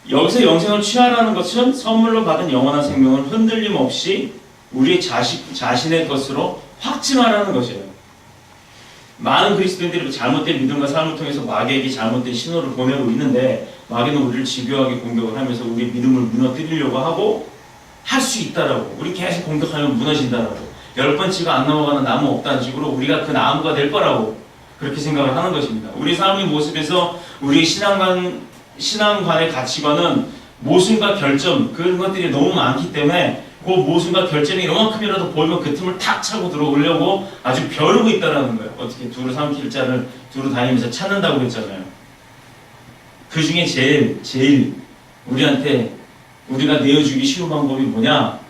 여기서 영생을 취하라는 것은 선물로 받은 영원한 생명을 흔들림 없이 우리의 자신의 것으로 확증하라는 것이에요. 많은 그리스도인들이 잘못된 믿음과 삶을 통해서 마귀에게 잘못된 신호를 보내고 있는데, 마귀는 우리를 집요하게 공격을 하면서 우리의 믿음을 무너뜨리려고 하고, 할 수 있다라고, 우리 계속 공격하면 무너진다라고, 10번 치고 안 넘어가는 나무 없다는 식으로 우리가 그 나무가 될 거라고 그렇게 생각을 하는 것입니다. 우리 삶의 모습에서 우리의 신앙관의 가치관은 모순과 결점, 그런 것들이 너무 많기 때문에 그 모순과 결점이 요만큼이라도 보이면 그 틈을 탁 차고 들어오려고 아주 벼르고 있다는 거예요. 어떻게 두루 삼킬 자를 두루 다니면서 찾는다고 그랬잖아요. 그 중에 제일 우리가 내어주기 쉬운 방법이 뭐냐?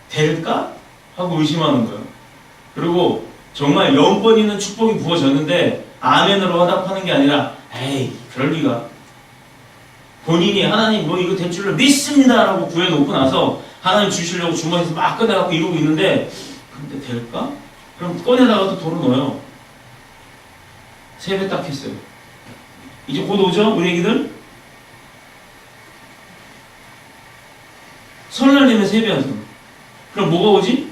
될까? 하고 의심하는 거예요. 그리고 정말 영권 있는 축복이 부어졌는데 아멘으로 화답하는 게 아니라 에이 그럴 리가, 본인이 하나님 뭐 이거 될 줄로 믿습니다 라고 구해놓고 나서 하나님 주시려고 주머니에서 막 꺼내갖고 이러고 있는데, 근데 될까? 그럼 꺼내다가 또 도로 넣어요. 세배 딱 했어요. 이제 곧 오죠 우리 애기들? 설날 되면 세배하죠. 그럼 뭐가 오지?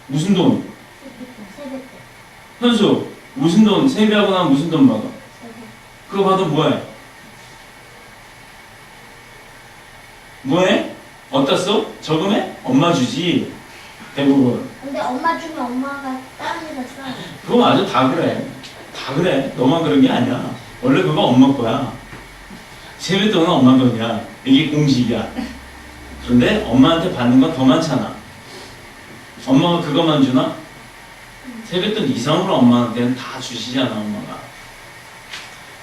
무슨 돈? 세뱃돈. 현수, 무슨 돈? 세배하고 나면 무슨 돈 받아? 그거 받으면 뭐해? 뭐해? 어디다 써? 저금해? 엄마 주지 대부분. 근데 엄마 주면 엄마가 다른 데다 써. 그거 맞아. 다 그래. 다 그래. 너만 그런 게 아니야. 원래 그거 엄마 거야. 세뱃돈은 엄마 돈이야. 이게 공식이야. 그런데 엄마한테 받는 건 더 많잖아. 엄마가 그것만 주나? 세뱃돈 이상으로 엄마한테는 다 주시잖아, 엄마가.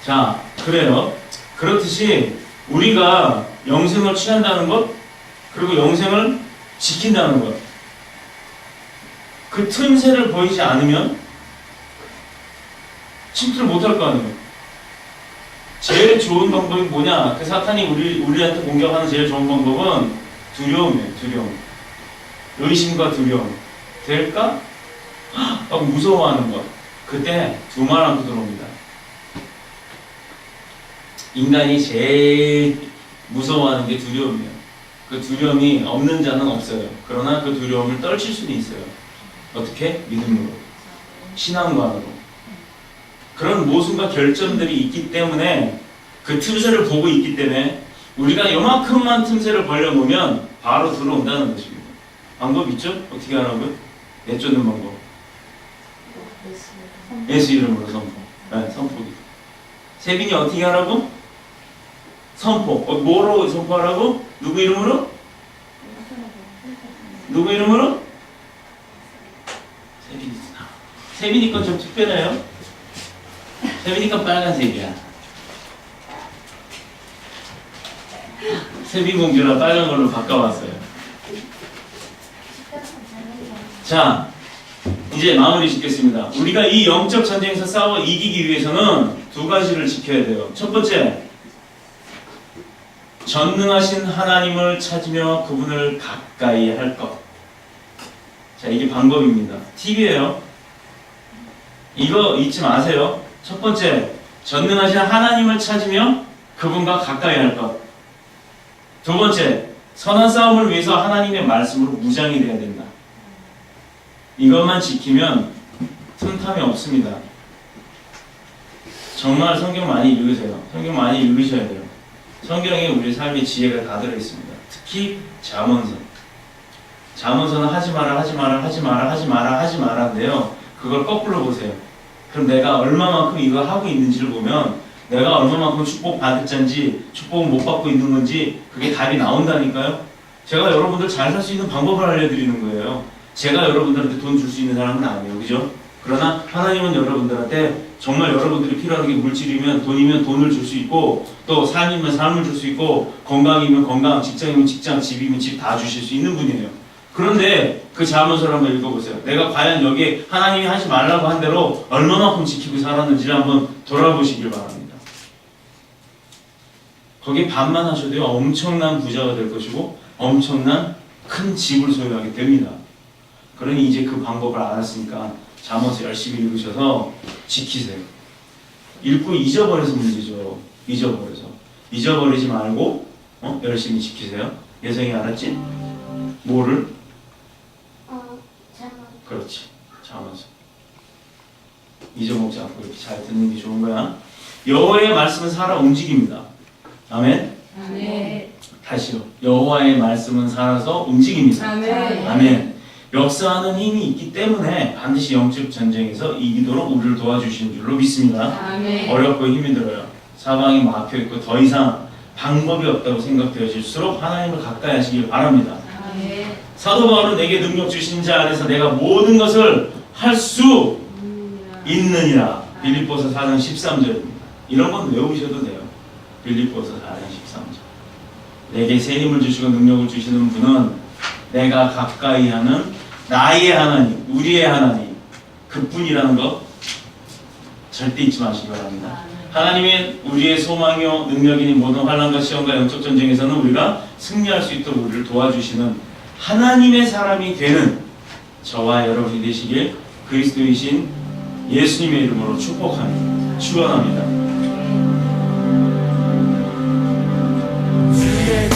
자, 그래요. 그렇듯이 우리가 영생을 취한다는 것, 그리고 영생을 지킨다는 것, 그 틈새를 보이지 않으면 침투를 못할 거 아니에요. 제일 좋은 방법이 뭐냐? 그 사탄이 우리한테 공격하는 제일 좋은 방법은 두려움이에요. 두려움. 의심과 두려움. 될까? 하고 무서워하는 것. 그때 두 말 안고 들어옵니다. 인간이 제일 무서워하는 게 두려움이에요. 그 두려움이 없는 자는 없어요. 그러나 그 두려움을 떨칠 수는 있어요. 어떻게? 믿음으로. 신앙관으로. 그런 모순과 결점들이 있기 때문에, 그 틈새를 보고 있기 때문에 우리가 요만큼만 틈새를 벌려놓으면 바로 들어온다는 것입니다. 방법 있죠? 어떻게 하라고요? 내쫓는 방법. 예수 이름으로 선포. 네, 선포기. 세빈이 어떻게 하라고? 선포. 뭐로 선포하라고? 누구 이름으로? 누구 이름으로? 세빈이. 세빈이 건 좀 특별해요. 세빈이 건 빨간색이야. 세빈 공주라 빨간 걸로 바꿔왔어요. 자, 이제 마무리 짓겠습니다. 우리가 이 영적 전쟁에서 싸워 이기기 위해서는 두 가지를 지켜야 돼요. 첫 번째, 전능하신 하나님을 찾으며 그분을 가까이 할 것. 자, 이게 방법입니다. 팁이에요. 이거 잊지 마세요. 첫 번째, 전능하신 하나님을 찾으며 그분과 가까이 할 것. 두 번째, 선한 싸움을 위해서 하나님의 말씀으로 무장이 돼야 된다. 이것만 지키면 틈탐이 없습니다. 정말 성경 많이 읽으세요. 성경 많이 읽으셔야 돼요. 성경에 우리 삶의 지혜가 다 들어있습니다. 특히 잠언서. 잠언서는 하지 마라, 하지 마라, 하지 마라, 하지 마라, 하지 마라인데요. 그걸 거꾸로 보세요. 그럼 내가 얼마만큼 이걸 하고 있는지를 보면 내가 얼마만큼 축복 받을 잔지 축복을 못 받고 있는 건지 그게 답이 나온다니까요. 제가 여러분들 잘 살 수 있는 방법을 알려드리는 거예요. 제가 여러분들한테 돈 줄 수 있는 사람은 아니에요. 그죠? 그러나 하나님은 여러분들한테 정말 여러분들이 필요한 게 물질이면 돈이면 돈을 줄 수 있고 또 삶이면 삶을 줄 수 있고 건강이면 건강, 직장이면 직장, 집이면 집 다 주실 수 있는 분이에요. 그런데 그 잠언서를 한번 읽어보세요. 내가 과연 여기에 하나님이 하지 말라고 한 대로 얼마만큼 지키고 살았는지를 한번 돌아보시길 바랍니다. 거기에 반만 하셔도요 엄청난 부자가 될 것이고 엄청난 큰 집을 소유하게 됩니다. 그러니 이제 그 방법을 알았으니까 잠언서 열심히 읽으셔서 지키세요. 읽고 잊어버려서 문제죠. 잊어버리지 말고 열심히 지키세요. 예성이 알았지? 뭐를? 잠깐. 그렇지. 잠언서. 잊어먹지 않고 이렇게 잘 듣는 게 좋은 거야. 여호와의 말씀은 살아 움직입니다. 아멘. 아멘. 다시요. 여호와의 말씀은 살아서 움직입니다. 아멘. 아멘. 역사하는 힘이 있기 때문에 반드시 영적 전쟁에서 이기도록 우리를 도와주시는 줄로 믿습니다. 아멘. 어렵고 힘이 들어요. 사방이 막혀있고 더 이상 방법이 없다고 생각되어질수록 하나님을 가까이 하시길 바랍니다. 아멘. 사도 바울은 내게 능력 주신 자 안에서 내가 모든 것을 할 수 있느니라. 빌립보서 4장 13절입니다. 이런 건 외우셔도 돼요. 빌립보서 4장 13절. 내게 새 힘을 주시고 능력을 주시는 분은 내가 가까이 하는 나의 하나님, 우리의 하나님, 그뿐이라는 거 절대 잊지 마시기 바랍니다. 하나님의 우리의 소망이요 능력이니 모든 환난과 시험과 영적 전쟁에서는 우리가 승리할 수 있도록 우리를 도와주시는 하나님의 사람이 되는 저와 여러분이 되시길 그리스도이신 예수님의 이름으로 축복합니다. 축원합니다. 주의